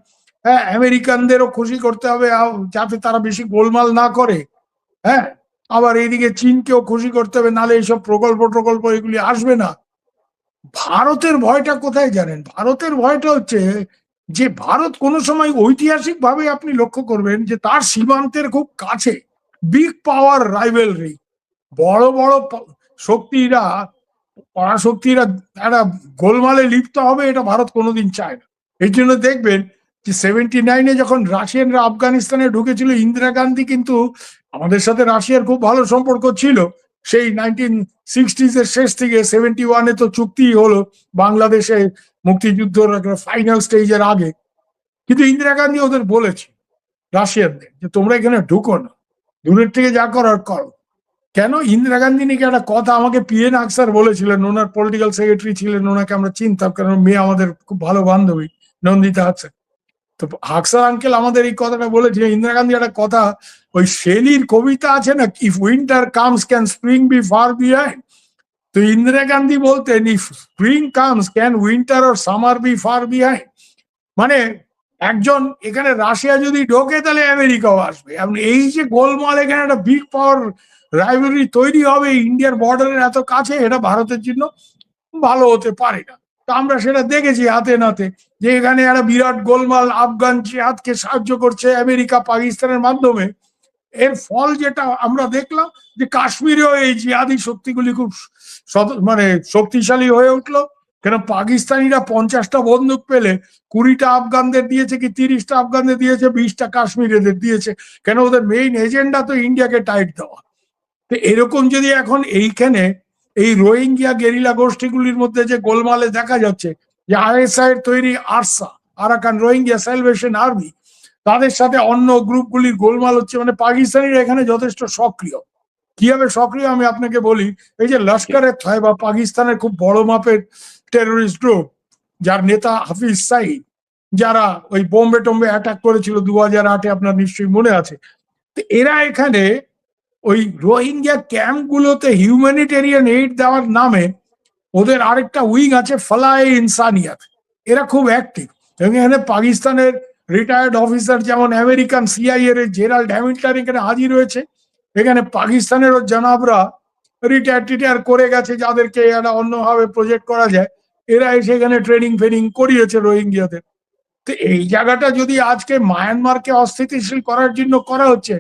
হ্যাঁ, আমেরিকানদেরও খুশি করতে হবে যাতে তারা বেশি গোলমাল না করে, হ্যাঁ, আবার এইদিকে চীনকেও খুশি করতে হবে, নাহলে এইসব প্রকল্প এগুলি আসবে না। ভারতের ভয়টা কোথায় জানেন? ভারতের ভয়টা হচ্ছে যে ভারত কোনো সময় ঐতিহাসিক ভাবে আপনি লক্ষ্য করবেন যে তার সীমান্তের খুব কাছে বিগ পাওয়ার রাইভেলরি, বড় বড় শক্তিরা, পরাশক্তিরা একটা গোলমালে লিপ্ত হবে, এটা ভারত কোনোদিন চায় না। এই জন্য দেখবেন যে 79-এ যখন রাশিয়ানরা আফগানিস্তানে ঢুকেছিল, ইন্দিরা গান্ধী কিন্তু, আমাদের সাথে রাশিয়ার খুব ভালো সম্পর্ক ছিল সেই 1960s এর শেষ থেকে। 71-এ তো চুক্তি হলো বাংলাদেশে মুক্তিযুদ্ধের ফাইনাল স্টেজের আগে, কিন্তু ইন্দিরা গান্ধী ওদের বলেছে রাশিয়ানদের যে তোমরা এখানে ঢুকো না, দূরের থেকে যা করার করো। কেন? ইন্দিরা গান্ধী নাকি একটা কথা আমাকে পিএন আকসার বলেছিলেন, ওনার পলিটিক্যাল সেক্রেটারি ছিলেন, ওনাকে আমরা চিনতাম কারণ মেয়ে আমাদের খুব ভালো বান্ধবী নন্দিতা আকসার। তো আকসার আঙ্কেল আমাদের এই কথাটা বলেছিলেন। ইন্দিরা গান্ধী একটা কথা, ওই শেলির কবিতা আছে না, if winter comes can spring be far behind. তো ইন্দিরা গান্ধী বলতেন, if spring comes can winter or summer be far behind. মানে একজন এখানে রাশিয়া যদি ঢোকে তাহলে আমেরিকাও আসবে। এই যে গোলমাল, এখানে একটা বিগ পাওয়ার রাইভেলরি তৈরি হবে ইন্ডিয়ার বর্ডারের এত কাছে, এটা ভারতের জন্য ভালো হতে পারে না। তো আমরা সেটা দেখেছি হাতে নাতে, যে এখানে একটা বিরাট গোলমাল, আফগান জিহাদকে সাহায্য করছে আমেরিকা পাকিস্তানের মাধ্যমে। এর ফল যেটা আমরা দেখলাম, যে কাশ্মীরেও এই জিহাদি শক্তিগুলি খুব মানে শক্তিশালী হয়ে উঠলো। কেন পাকিস্তানিরা 50টা বন্দুক পেলে 20টা আফগানদের দিয়েছে, কি 30টা আফগানদের দিয়েছে, 20টা কাশ্মীরিদের দিয়েছে। কেন? ওদের মেইন এজেন্ডা তো ইন্ডিয়াকে টাইট দেওয়া। তো এরকম যদি এখন এইখানে এই রোহিঙ্গিয়া গেরিলা গোষ্ঠীগুলির মধ্যে যে গোলমালে দেখা যাচ্ছে, যে আইএসআই এর তৈরি ARSA, Arakan Rohingya salvation army, তাদের সাথে অন্য গ্রুপগুলির গোলমাল হচ্ছে, মানে পাকিস্তানিরা এখানে যথেষ্ট সক্রিয়। কিভাবে সক্রিয় আমি আপনাকে বলি, এই যে লস্করে তয়বা পাকিস্তানের খুব বড় মাপের টেরোরিস্ট গ্রুপ, যার নেতা হাফিজ সাইদ, যারা ওই বোম্বে টোম্বে অ্যাটাক করেছিল 2008-এ, আপনার নিশ্চয়ই মনে আছে। তো এরা এখানে ওই রোহিঙ্গিয়া ক্যাম্পগুলোতে হিউম্যানিটেরিয়ান এইড দেওয়ার নামে, ওদের আরেকটা উইং আছে ফলায়ে ইনসানিয়াত, এরা খুব অ্যাক্টিভ। এবং এখানে পাকিস্তানের রিটায়ার্ড অফিসার, যেমন আমেরিকান সিআইএ এর জেরাল্ড হ্যামিল্টন এখানে হাজির হয়েছে। এখানে পাকিস্তানেরও জনাবরা রিটায়ার করে গেছে, যাদেরকে একটা অন্যভাবে প্রজেক্ট করা যায়। এরা এসে এখানে ট্রেনিং ফেনিং করিয়েছে রোহিঙ্গিয়াদের। তো এই জায়গাটা যদি আজকে মায়ানমারকে অস্থিতিশীল করার জন্য করা হচ্ছে,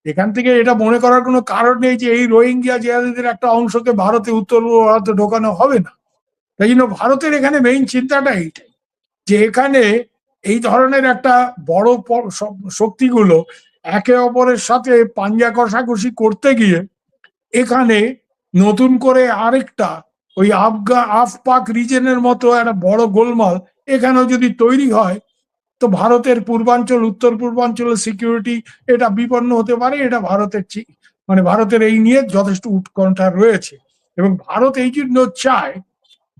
এখান থেকে এটা মনে করার কোনো কারণ নেই যে এই রোহিঙ্গিয়া জিহাদিদের একটা অংশকে ভারতে, উত্তর পূর্ব ভারতে ঢোকানো হবে না। তাই জন্য ভারতের এখানে মেইন চিন্তাটা এইটাই, যে এখানে এই ধরনের একটা বড় শক্তিগুলো একে অপরের সাথে পাঞ্জা কষাকষি করতে গিয়ে এখানে নতুন করে আরেকটা ওই আফপাক রিজনের মতো একটা বড় গোলমাল এখানেও যদি তৈরি হয়, তো ভারতের পূর্বাঞ্চল, উত্তর পূর্বাঞ্চলের সিকিউরিটি এটা বিপন্ন হতে পারে। এটা ভারতের মানে ভারতের এই নিয়ে যথেষ্ট উৎকণ্ঠা রয়েছে। এবং ভারত এই জন্য চায়,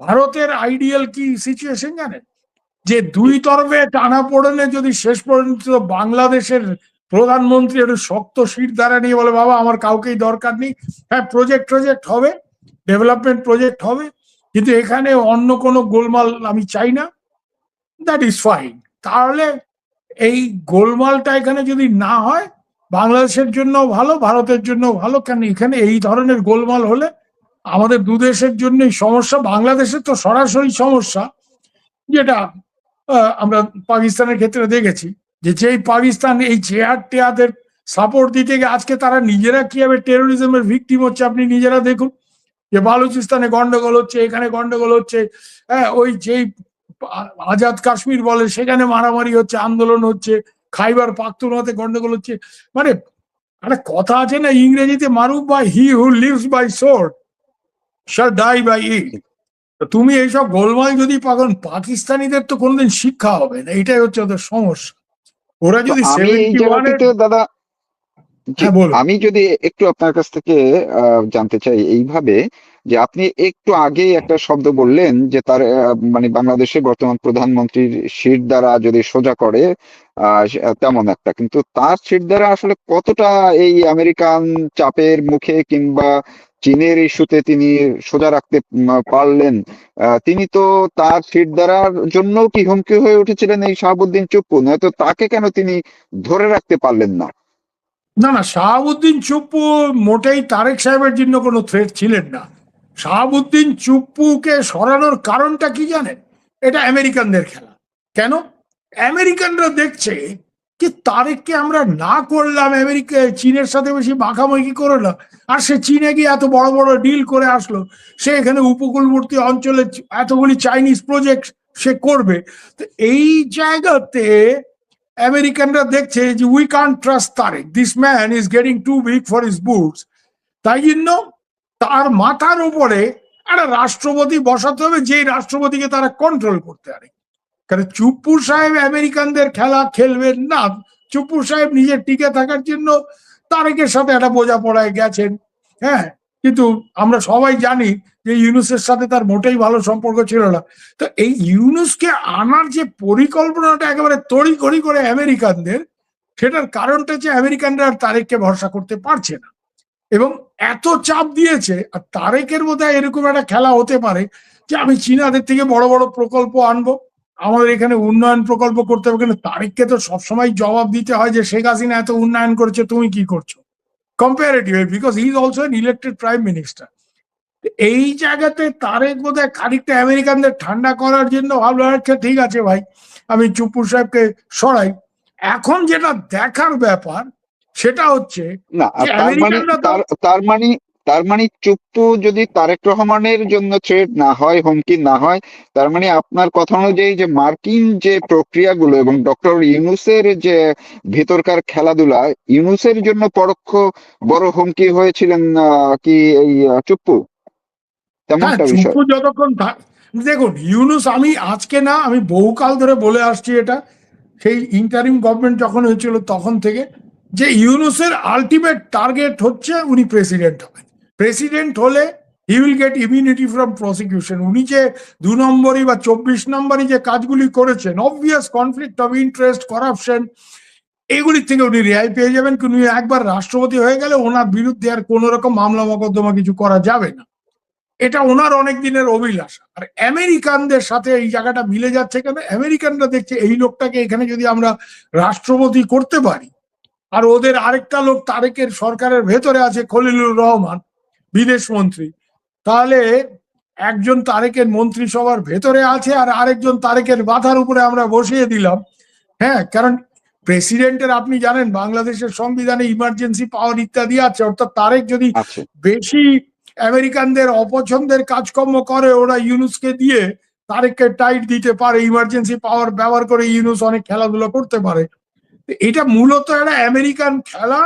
ভারতের আইডিয়াল কি সিচুয়েশন জানেন, যে দুই তরফে টানাপোড়েনে যদি শেষ পর্যন্ত বাংলাদেশের প্রধানমন্ত্রী একটু শক্ত শির দ্বারা নিয়ে বলে, বাবা আমার কাউকেই দরকার নেই, হ্যাঁ প্রজেক্ট হবে, ডেভেলপমেন্ট প্রজেক্ট হবে, কিন্তু এখানে অন্য কোনো গোলমাল আমি চাই না, দ্যাট ইজ ফাইন। তাহলে এই গোলমালটা এখানে যদি না হয়, বাংলাদেশের জন্য ভালো, ভারতের জন্য ভালো। কেন এখানে এই ধরনের গোলমাল হলে আমাদের দুদেশের জন্যই সমস্যা। বাংলাদেশের তো সরাসরি সমস্যা, যেটা আমরা পাকিস্তানের ক্ষেত্রে দেখেছি, যে যেই পাকিস্তান এই টেয়াদের সাপোর্ট দিতে গিয়ে আজকে তারা নিজেরা কিভাবে টেরোরিজমের ভিকটিম হচ্ছে আপনি নিজেরা দেখুন। যে বালুচিস্তানে গন্ডগোল হচ্ছে, এখানে গন্ডগোল হচ্ছে, হ্যাঁ ওই যেই আজাদ কাশ্মীর বলে সেখানে মারামারি হচ্ছে, আন্দোলন হচ্ছে, খাইবার পাখতুনখোয়াতে গন্ডগোল হচ্ছে। মানে একটা কথা আছে না ইংরেজিতে, Maruf by he who lives by sword shall die by it. তুমি এইসব গোলমাল যদি পাকিস্তানিদের তো কোনোদিন শিক্ষা হবে না, এটাই হচ্ছে ওদের সমস্যা। ওরা যদি আমি এই 71-এর, জায়গাটিতে দাদা, হ্যাঁ বলুন। আমি যদি একটু আপনার কাছ থেকে জানতে চাই এইভাবে, যে আপনি একটু আগেই একটা শব্দ বললেন যে তার মানে বাংলাদেশের বর্তমান প্রধানমন্ত্রীর শির দ্বারা যদি সোজা করে তেমন একটা, কিন্তু তার শির দ্বারা আসলে কতটা এই আমেরিকান চাপের মুখে কিংবা চীনের ইস্যুতে তিনি সোজা রাখতে পারলেন? তিনি তো তার শির দ্বারার জন্য কি হুমকি হয়ে উঠেছিলেন এই শাহাবুদ্দিন চুপ্পু, নয়তো তাকে কেন তিনি ধরে রাখতে পারলেন না? না না, শাহাবুদ্দিন চুপ্পু মোটেই তারেক সাহেবের জন্য কোনো থ্রেট ছিলেন না। শাহাবুদ্দিন চুপ্পুকে সরানোর কারণটা কি জানেন? এটা আমেরিকানদের খেলা। কেন? আমেরিকানরা দেখছে কি তারেককে আমরা না করলাম, আমেরিকা চীনের সাথে বেশি মাখামাখি করে না, আর সে চীনে গিয়ে এত বড় বড় ডিল করে আসলো, সে এখানে উপকূলবর্তী অঞ্চলে এতগুলি চাইনিজ প্রজেক্ট সে করবে। তো এই জায়গাতে আমেরিকানরা দেখছে যে we can't trust Tarique, this man is getting too big for his boots. তাই জন্য তার মাথার উপরে একটা রাষ্ট্রপতি বসাতে হবে, যেই রাষ্ট্রপতিকে তারা কন্ট্রোল করতে পারে। কারণ চুপ্পু সাহেব আমেরিকানদের খেলা খেলবেন না। চুপ্পু সাহেব নিজের টিকে থাকার জন্য তারেকের সাথে একটা বোঝাপড়ায় গেছেন, হ্যাঁ। কিন্তু আমরা সবাই জানি যে ইউনুসের সাথে তার মোটেই ভালো সম্পর্ক ছিল না। তো এই ইউনুসকে আনার যে পরিকল্পনাটা একেবারে তড়িঘড়ি করে আমেরিকানদের, সেটার কারণটা হচ্ছে আমেরিকানরা আর তারেককে ভরসা করতে পারছে না এবং এত চাপ দিয়েছে। আর তারেকের বোধহয় এরকম একটা খেলা হতে পারে যে আমি চীনাদের থেকে বড় বড় প্রকল্প আনবো, আমাদের এখানে উন্নয়ন প্রকল্প করতে হবে, কিন্তু তারেককে তো সবসময় জবাব দিতে হয় যে শেখ হাসিনা এত উন্নয়ন করেছে, তুমি কি করছো comparatively, because he is also N elected prime minister. এই জায়গাতে তারেক বোধহয় খানিকটা আমেরিকানদের ঠান্ডা করার জন্য ভালো, আচ্ছা ঠিক আছে ভাই আমি চুপ্পু সাহেবকে সরাই। এখন যেটা দেখার ব্যাপার সেটা হচ্ছে না, যে আমেরিকানরা তো তার মানে চুপ্পু যদি তারেক রহমানের জন্য থ্রেট না হয়, হুমকি না হয়, তার মানে আপনার কথা অনুযায়ী যে মার্কিন যে প্রক্রিয়াগুলো এবং ডক্টর ইউনূসের যে ভেতরকার খেলাধুলা, ইউনূসের জন্য পরোক্ষ বড় হুমকি হয়েছিলেন কি এই চুপ্পু, হ্যাঁ, তেমনটা বিষয়? চুপ্পু যতক্ষণ দেখুন ইউনূস, আমি আজকে না, আমি বহুকাল ধরে বলে আসছি এটা, সেই ইন্টারিম গভর্নমেন্ট যখন হয়েছিল তখন থেকে, যে ইউনূসের আলটিমেট টার্গেট হচ্ছে উনি প্রেসিডেন্ট হবেন। প্রেসিডেন্ট হলে he will get immunity from prosecution. উনি যে 2 নম্বরই বা 24 নম্বরই যে কাজগুলি করেছেন, obvious conflict of interest, corruption, এগুলির থেকে উনি রেহাই পেয়ে যাবেন। কিন্তু উনি একবার রাষ্ট্রপতি হয়ে গেলে ওনার বিরুদ্ধে আর কোন রকম মামলা মোকদ্দমা কিছু করা যাবে না। এটা ওনার অনেক দিনের অভিলাষা। আর আমেরিকানদের সাথে এই জায়গাটা মিলে যাচ্ছে কেন? আমেরিকানরা দেখছে এই লোকটাকে এখানে যদি আমরা রাষ্ট্রপতি করতে পারি, আর ওদের আরেকটা লোক তারেকের সরকারের ভেতরে আছে খলিলুর রহমান, বিদেশ মন্ত্রী, তাহলে একজন তারেকের মন্ত্রিসভার ভেতরে আছে আর আরেকজন তারেকের মাথার উপরে আমরা বসিয়ে দিলাম। হ্যাঁ, কারণ প্রেসিডেন্টের আপনি জানেন বাংলাদেশের সংবিধানে ইমার্জেন্সি পাওয়ার ইত্যাদি আছে, অর্থাৎ তারেক যদি আছে। বেশি আমেরিকানদের অপছন্দের কাজকর্ম করে ওরা ইউনুসকে দিয়ে তারেককে টাইট দিতে পারে, ইমার্জেন্সি পাওয়ার ব্যবহার করে ইউনুস অনেক খেলাধুলা করতে পারে। এটা মূলত একটা আমেরিকান খেলা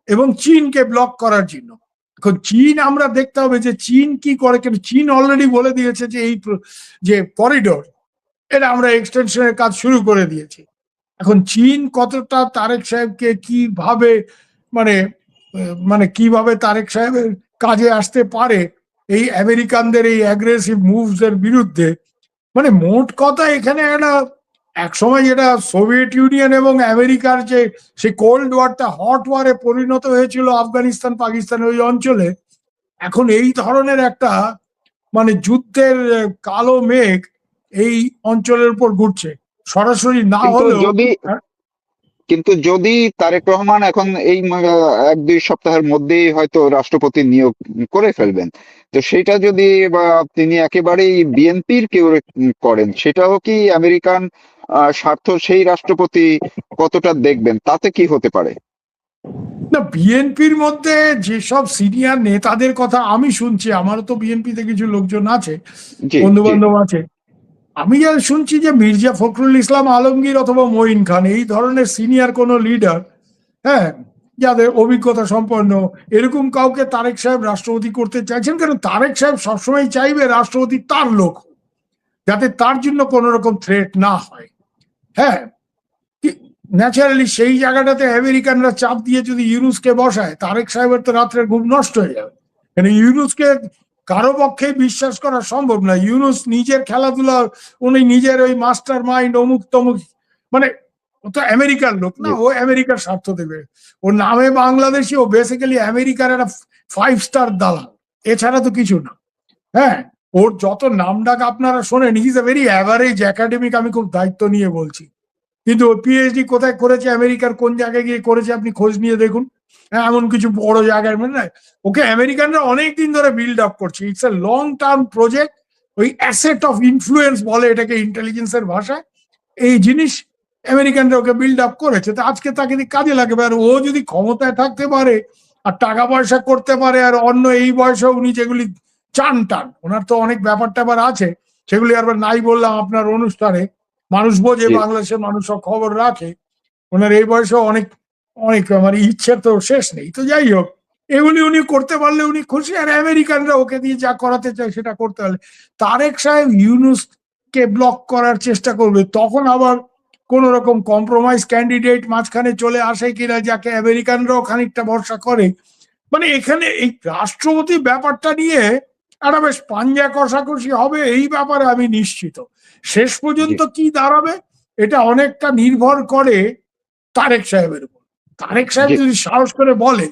এবং চীনকে ব্লক করার জন্য। এখন চীন আমরা দেখতে হবে যে চীন কি করে, কিন্তু চীন অলরেডি বলে দিয়েছে যে এই যে করিডোর এটা আমরা এক্সটেনশনের কাজ শুরু করে দিয়েছি। এখন চীন কতটা তারেক সাহেবকে কিভাবে মানে মানে কিভাবে তারেক সাহেবের কাজে আসতে পারে এই আমেরিকানদের এই অ্যাগ্রেসিভ মুভস এর বিরুদ্ধে, মানে মোট কথা এখানে একটা এক সময় যেটা সোভিয়েত ইউনিয়ন এবং আমেরিকার যে সেই কোল্ড ওয়ারটা হট ওয়ারে পরিণত হয়েছিল আফগানিস্তান পাকিস্তান ওই অঞ্চলে, এখন এই ধরনের একটা মানে যুদ্ধের কালো মেঘ এই অঞ্চলের উপর ঘুরছে, সরাসরি না কিন্তু হলেও। যদি তারেক রহমান এখন এই 1-2 সপ্তাহের মধ্যেই হয়তো রাষ্ট্রপতি নিয়োগ করে ফেলবেন, তো সেটা যদি বা তিনি একেবারেই বিএনপির কেউ করেন, সেটাও কি আমেরিকান স্বার্থ সেই রাষ্ট্রপতি কতটা দেখবেন, তাতে কি হতে পারে? না, বিএনপির মধ্যে যেসব সিনিয়র নেতাদের কথা আমি শুনছি, আমারও তো বিএনপিতে কিছু লোকজন আছে, জি, বন্ধু জি, বান্ধব আছে, আমি যা শুনছি যে মির্জা ফখরুল ইসলাম আলমগীর অথবা মঈন খান এই ধরনের সিনিয়র কোনো লিডার, হ্যাঁ, যাদের অভিজ্ঞতা সম্পন্ন, এরকম কাউকে তারেক সাহেব রাষ্ট্রপতি করতে চাইছেন। কারণ তারেক সাহেব সবসময় চাইবে রাষ্ট্রপতি তার লোক হোক, যাতে তার জন্য কোন রকম থ্রেট না হয়। হ্যাঁ, ন্যাচারালি সেই জায়গাটাতে আমেরিকানরা চাপ দিয়ে যদি ইউনুসকে বসায়, তারেক সাহেবের তো রাত্রের ঘুম নষ্ট হয়ে যাবে। মানে ইউনুসকে কারো পক্ষে বিশ্বাস করা সম্ভব না। ইউনুস নিজের খেলাধুলা, উনি নিজের ওই মাস্টার মাইন্ড অমুক তমুক, মানে ও তো আমেরিকার লোক না, ও আমেরিকার স্বার্থ দেবে। ওর নামে বাংলাদেশি, ও বেসিক্যালি আমেরিকার একটা 5 স্টার দালাল, এছাড়া তো কিছু না। হ্যাঁ, ওর যত নাম ডাক আপনারা শোনেন, is a very average academic, আমি খুব দায়িত্ব নিয়ে বলছি। কিন্তু পিএইচডি কোথায় করেছে, আমেরিকার কোন জায়গায় গিয়ে করেছে আপনি খোঁজ নিয়ে দেখুন। হ্যাঁ, এমন কিছু বড় জায়গায় মানে ওকে আমেরিকানরা অনেকদিন ধরে বিল্ড আপ করছে। It's a long term project. ওই অ্যাসেট অফ ইনফ্লুয়েন্স বলে এটাকে ইন্টেলিজেন্সের ভাষায়। এই জিনিস আমেরিকানরা ওকে বিল্ড আপ করেছে, তো আজকে তাকে কাজে লাগবে। আর ও যদি ক্ষমতায় থাকতে পারে আর টাকা পয়সা করতে পারে, আর অন্য এই বয়সে উনি যেগুলি চান টান, ওনার তো অনেক ব্যাপার ট্যাপার আছে, সেগুলি আবার নাই বললাম আপনার অনুষ্ঠানে। মানুষ বোঝে, জি। বাংলাদেশের মানুষ সব খবর রাখে, ওনার এই বয়সে অনেক অনেক মানে ইচ্ছের তো শেষ নেই। তো যাই হোক, এগুলি উনি করতে পারলে উনি খুশি, আর আমেরিকানরা ওকে দিয়ে যা করাতে চায় সেটা করতে পারলে। তারেক সাহেব ইউনুসকে ব্লক করার চেষ্টা করবে, তখন আবার কোন রকম কম্প্রোমাইজ ক্যান্ডিডেট মাঝখানে চলে আসে কিনা, যাকে আমেরিকানরাও খানিকটা ভরসা করে। মানে এখানে এই রাষ্ট্রপতি ব্যাপারটা নিয়ে একটা বেশ পাঞ্জা কষাকষি হবে, এই ব্যাপারে আমি নিশ্চিত। শেষ পর্যন্ত কি দাঁড়াবে এটা অনেকটা নির্ভর করে তারেক সাহেবের উপর। তারেক সাহেব জি, যদি সাহস করে বলে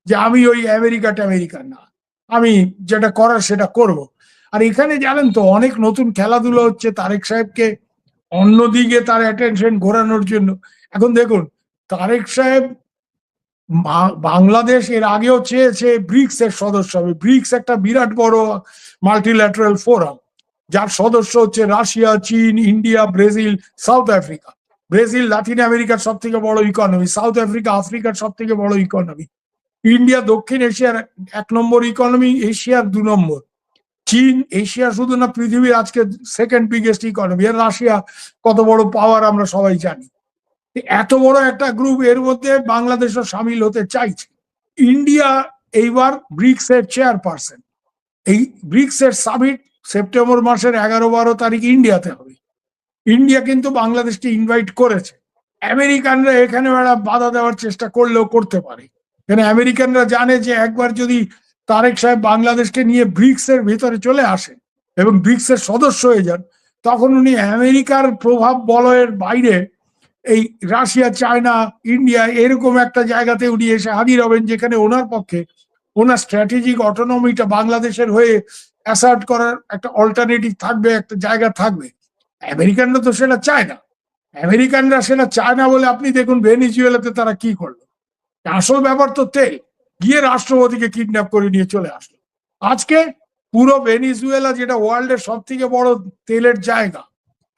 যে আমি ওই আমেরিকান না, আমি যেটা করার সেটা করব। আর এখানে জানেন তো অনেক নতুন খেলাধুলা হচ্ছে তারেক সাহেবকে অন্যদিকে তার অ্যাটেনশন ঘোরানোর জন্য। এখন দেখুন, তারেক সাহেব বাংলাদেশ এর আগেও চেয়েছে ব্রিক্স এর সদস্য হবে। ব্রিক্স একটা বিরাট বড় মাল্টিল্যাটারাল ফোরাম, যার সদস্য হচ্ছে রাশিয়া, চীন, India, Brazil, south Africa. Brazil Latin আমেরিকার সব থেকে বড় ইকোনমি, সাউথ আফ্রিকা আফ্রিকার সব থেকে বড় ইকোনমি, ইন্ডিয়া দক্ষিণ এশিয়ার 1 নম্বর ইকোনমি, এশিয়ার 2 নম্বর, চীন এশিয়া শুধু না পৃথিবীর আজকে 2nd বিগেস্ট ইকোনমি, আর রাশিয়া কত বড় পাওয়ার আমরা সবাই জানি। এত বড় একটা গ্রুপ, এর মধ্যে বাংলাদেশও সামিল হতে চাইছে। ইন্ডিয়া এইবার ব্রিক্স এর চেয়ারপারসন। এই ব্রিক্স এর সামিট সেপ্টেম্বর মাসের 11-12 তারিখ ইন্ডিয়াতে হবে। ইন্ডিয়া কিন্তু বাংলাদেশকে ইনভাইট করেছে। আমেরিকানরা এখানে বাধা দেওয়ার চেষ্টা করলেও করতে পারে, কারণ আমেরিকানরা জানে যে একবার যদি তারেক সাহেব বাংলাদেশকে নিয়ে ব্রিক্স এর ভিতরে চলে আসেন এবং ব্রিক্স এর সদস্য হয়ে যান, তখন উনি আমেরিকার প্রভাব বলয়ের বাইরে এই রাশিয়া, চায়না, ইন্ডিয়া এরকম একটা জায়গাতে উনি এসে হাজির হবেন, যেখানে ওনার পক্ষে ওনার স্ট্র্যাটেজিক অটোনমিটা বাংলাদেশের হয়ে অ্যাসার্ট করার একটা অল্টারনেটিভ থাকবে, একটা জায়গা থাকবে। আমেরিকানরা তো সেটা চায় না। আমেরিকানরা সেটা চায় না বলে আপনি দেখুন ভেনিজুয়েলাতে তারা কি করলো। আসল ব্যাপার তো তেল, গিয়ে রাষ্ট্রপতিকে কিডন্যাপ করে নিয়ে চলে আসলো। আজকে পুরো ভেনিজুয়েলা, যেটা ওয়ার্ল্ডের সব থেকে বড় তেলের জায়গা,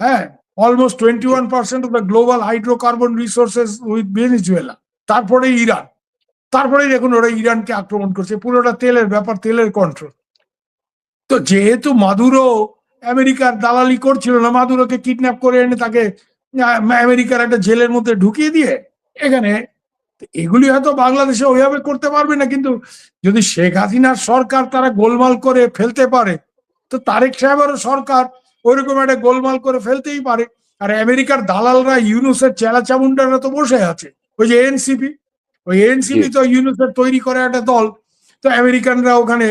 হ্যাঁ, almost 21% of the global hydrocarbon resources with Venezuela, তারপরে ইরান, তারপরে দেখুন ওরা ইরানকে আক্রমণ করছে, পুরোটা তেলের ব্যাপার, তেলের কন্ট্রোল। তো যেহেতু মাদুরো আমেরিকার দালালি করছিল না, মাদুরোকে কিডন্যাপ করে এনে তাকে আমেরিকার একটা জেলের মধ্যে ঢুকিয়ে দিয়ে এখানে, এগুলি হয়তো বাংলাদেশে ওইভাবে করতে পারবে না, কিন্তু যদি শেখ হাসিনার সরকার তারা গোলমাল করে ফেলতে পারে, তো তারেক সাহেবেরও সরকার ওইরকম একটা গোলমাল করে ফেলতেই পারে। আর আমেরিকার দালালরা, ইউনুসের চেলা চামুন্ডারা তো বসে আছে, ওই যে এনসিপি, ওই এনসিপি তো ইউনুসের তৈরি করে একটা দল। তো আমেরিকানরা ওখানে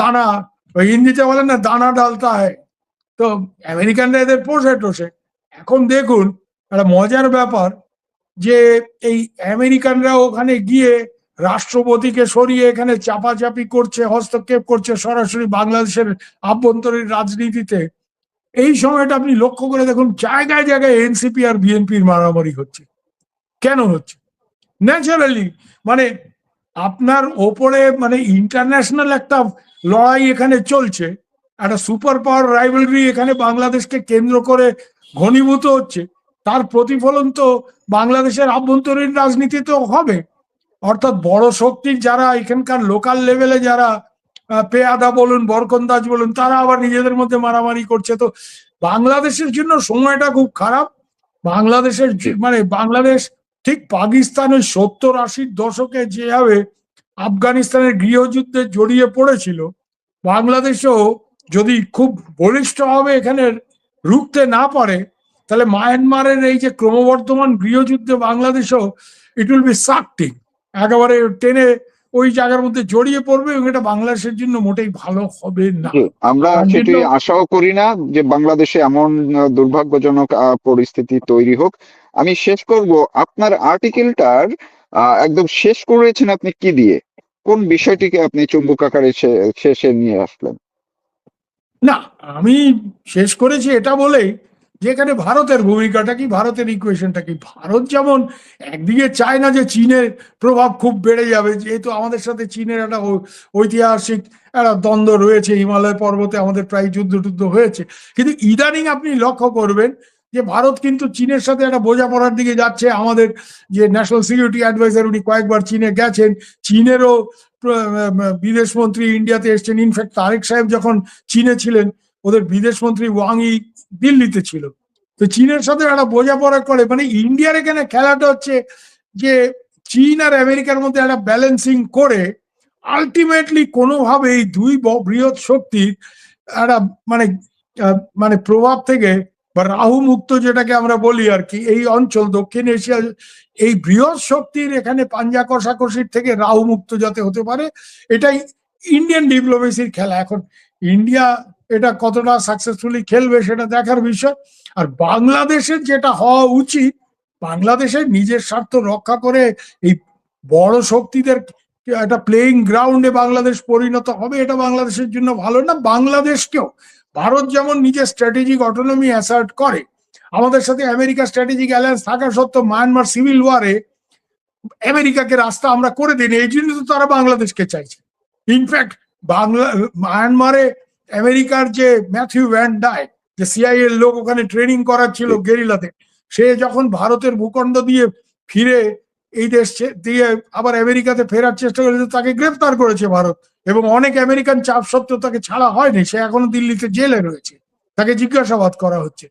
দানা, ওই হিন্দিতে বলেন না দানা ডালতা হয়, তো আমেরিকানরা এদের পোষে টোষে। এখন দেখুন একটা মজার ব্যাপার, যে এই আমেরিকানরা ওখানে গিয়ে রাষ্ট্রপতিকে সরিয়ে এখানে চাপাচাপি করছে, হস্তক্ষেপ করছে সরাসরি বাংলাদেশের আভ্যন্তরীণ রাজনীতিতে। এই সময়টা আপনি লক্ষ্য করে দেখুন, জায়গায় জায়গায় এনসিপি আর বিএনপির মারামারি হচ্ছে। কেন হচ্ছে? ন্যাচারালি, মানে আপনার ওপরে মানে ইন্টারন্যাশনাল একটা লড়াই এখানে চলছে, একটা সুপার পাওয়ার রাইভালরি এখানে বাংলাদেশকে কেন্দ্র করে ঘনীভূত হচ্ছে, তার প্রতিফলন তো বাংলাদেশের আভ্যন্তরীণ রাজনীতিতেও হবে। অর্থাৎ বড় শক্তির যারা এখানকার লোকাল লেভেলে যারা পেয়াদা বলুন, বরকন্দাজ বলুন, তারা আবার নিজেদের মধ্যে মারামারি করছে। তো বাংলাদেশের জন্য সময়টা খুব খারাপ। বাংলাদেশের মানে বাংলাদেশ ঠিক পাকিস্তানের 70-80 দশকে যেভাবে আফগানিস্তানের গৃহযুদ্ধে জড়িয়ে পড়েছিল, বাংলাদেশও যদি খুব বলিষ্ঠভাবে এখানে রুখতে না পারে, তাহলে মায়ানমারের এই যে ক্রমবর্ধমান গৃহযুদ্ধে বাংলাদেশও ইট উইল বি সাকটিং, একেবারে টেনে ওই জায়গার মধ্যে জড়িয়ে পড়বে, এবং এটা বাংলাদেশের জন্য মোটেই ভালো হবে না। আমরা সেটি আশাও করি না যে বাংলাদেশে এমন দুর্ভাগ্যজনক পরিস্থিতি তৈরি হোক। আমি শেষ করব, আপনার আর্টিকেলটার একদম শেষ করেছেন আপনি কি দিয়ে, কোন বিষয়টিকে আপনি চুম্বক আকারে শেষে নিয়ে আসলেন? না, আমি শেষ করেছি এটা বলেই যে এখানে ভারতের ভূমিকাটা কি, ভারতের ইকুয়েশনটা কি। ভারত যেমন একদিকে চায় না যে চীনের প্রভাব খুব বেড়ে যাবে, যেহেতু আমাদের সাথে চীনের একটা ঐতিহাসিক একটা দ্বন্দ্ব রয়েছে, হিমালয় পর্বতে আমাদের প্রায় যুদ্ধ হয়েছে। কিন্তু ইদানিং আপনি লক্ষ্য করবেন যে ভারত কিন্তু চীনের সাথে একটা বোঝাপড়ার দিকে যাচ্ছে। আমাদের যে ন্যাশনাল সিকিউরিটি অ্যাডভাইজার, উনি কয়েকবার চীনে গেছেন, চীনেরও বিদেশ মন্ত্রী ইন্ডিয়াতে এসছেন। ইনফ্যাক্ট তারেক সাহেব যখন চীনে ছিলেন, ওদের বিদেশ মন্ত্রী ওয়াং ই দিল্লিতে ছিল। তো চীনের সাথে একটা বোঝাপড়া করে, মানে ইন্ডিয়ার এখানে খেলাটা হচ্ছে যে চীন আর আমেরিকার মধ্যে একটা ব্যালেন্সিং করে আলটিমেটলি কোনোভাবে এই দুই বৃহৎ শক্তির একটা মানে প্রভাব থেকে, বা রাহু মুক্ত যেটাকে আমরা বলি আর কি, এই অঞ্চল দক্ষিণ এশিয়া, এই বৃহৎ শক্তির এখানে পাঞ্জা কষাকষির থেকে রাহু মুক্ত যাতে হতে পারে, এটাই ইন্ডিয়ান ডিপ্লোমেসির খেলা। এখন ইন্ডিয়া এটা কতটা সাকসেসফুলি খেলবে সেটা দেখার বিষয়। আর বাংলাদেশের যেটা হওয়া উচিত, বাংলাদেশের নিজের স্বার্থ রক্ষা করে এই বড় শক্তিদের একটা প্লেইং গ্রাউন্ডে বাংলাদেশ পরিণত হবে, এটা বাংলাদেশের জন্য ভালো না। বাংলাদেশকেও ভারত যেমন নিজের স্ট্র্যাটেজিক অটোনমি অ্যাসার্ট করে, আমাদের সাথে আমেরিকা স্ট্র্যাটেজিক অ্যালায়েন্স থাকা সত্ত্বেও মায়ানমার সিভিল ওয়ারে আমেরিকাকে রাস্তা আমরা করে দিই, এই জন্য তো তারা বাংলাদেশকে চাইছে। ইনফ্যাক্ট মায়ানমারে আমেরিকার যে ম্যাথিউ ভ্যান ডাই, যে সিআইএ এর লোক ওখানে ট্রেনিং করাচ্ছিল গেরিলাতে, সে যখন ভারতের ভূখণ্ড দিয়ে ফিরে এই দেশ দিয়ে আবার আমেরিকাতে ফেরার চেষ্টা করেছে, তাকে গ্রেফতার করেছে ভারত, এবং অনেক আমেরিকান চাপ সত্ত্বেও তাকে ছাড়া হয়নি, সে এখনো দিল্লিতে জেলে রয়েছে, তাকে জিজ্ঞাসাবাদ করা হচ্ছে।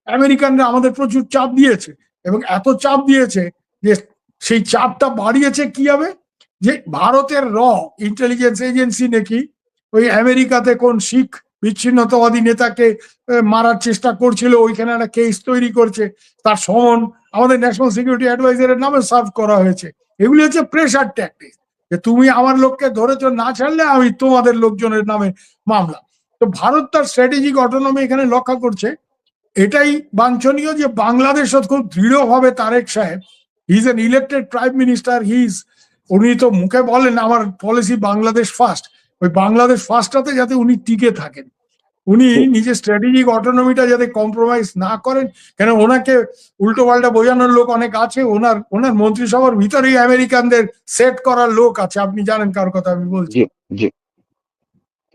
আমেরিকানরা আমাদের প্রচুর চাপ দিয়েছে, এবং এত চাপ দিয়েছে যে সেই চাপটা বাড়িয়েছে কি হবে, যে ভারতের ইন্টেলিজেন্স এজেন্সি নাকি ওই আমেরিকাতে কোন শিখ বিচ্ছিন্নতাবাদী নেতাকে মারার চেষ্টা করছিল, ওইখানে একটা কেস তৈরি করছে, তার সমন আমাদের ন্যাশনাল সিকিউরিটি অ্যাডভাইজারের নামে সার্ভ করা হয়েছে। এগুলি হচ্ছে প্রেশার ট্যাকটিক, যে তুমি আমার লোককে ধরেছো, না ছাড়লে আমি তোমাদের লোকজনের নামে মামলা। তো ভারত তার স্ট্র্যাটেজিক অটোনমি এখানে রক্ষা করছে, এটাই বাঞ্ছনীয়। যে বাংলাদেশ খুব দৃঢ়ভাবে, তারেক সাহেব is an elected prime minister, উনি তো মুখে বলেন আমার পলিসি বাংলাদেশ ফার্স্ট, ওই বাংলাদেশ ফার্স্টটাতে যাতে উনি টিকে থাকেন, উনি নিজের স্ট্র্যাটেজিক অটোনমিটা যাতে কম্প্রোমাইজ না করেন। কেন ওনাকে উল্টো পাল্টা বোঝানোর লোক অনেক আছে, ওনার মন্ত্রিসভার ভিতরেই আমেরিকানদের সেট করার লোক আছে, আপনি জানেন কার কথা আমি বলছি।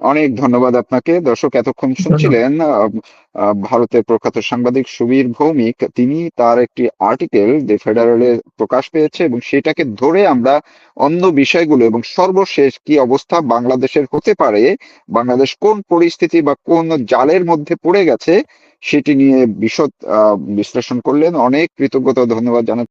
অনেক ধন্যবাদ আপনাকে। দর্শক, এতক্ষণ শুনছিলেন ভারতের প্রখ্যাত সাংবাদিক সুবীর ভৌমিক। তিনি তার একটি আর্টিকেল দ্য ফেডারেলে প্রকাশ পেয়েছে এবং সেটাকে ধরে আমরা অন্য বিষয়গুলো এবং সর্বশেষ কি অবস্থা বাংলাদেশের হতে পারে, বাংলাদেশ কোন পরিস্থিতি বা কোন জালের মধ্যে পড়ে গেছে সেটি নিয়ে বিশদ বিশ্লেষণ করলেন। অনেক কৃতজ্ঞতা ও ধন্যবাদ জানাচ্ছি।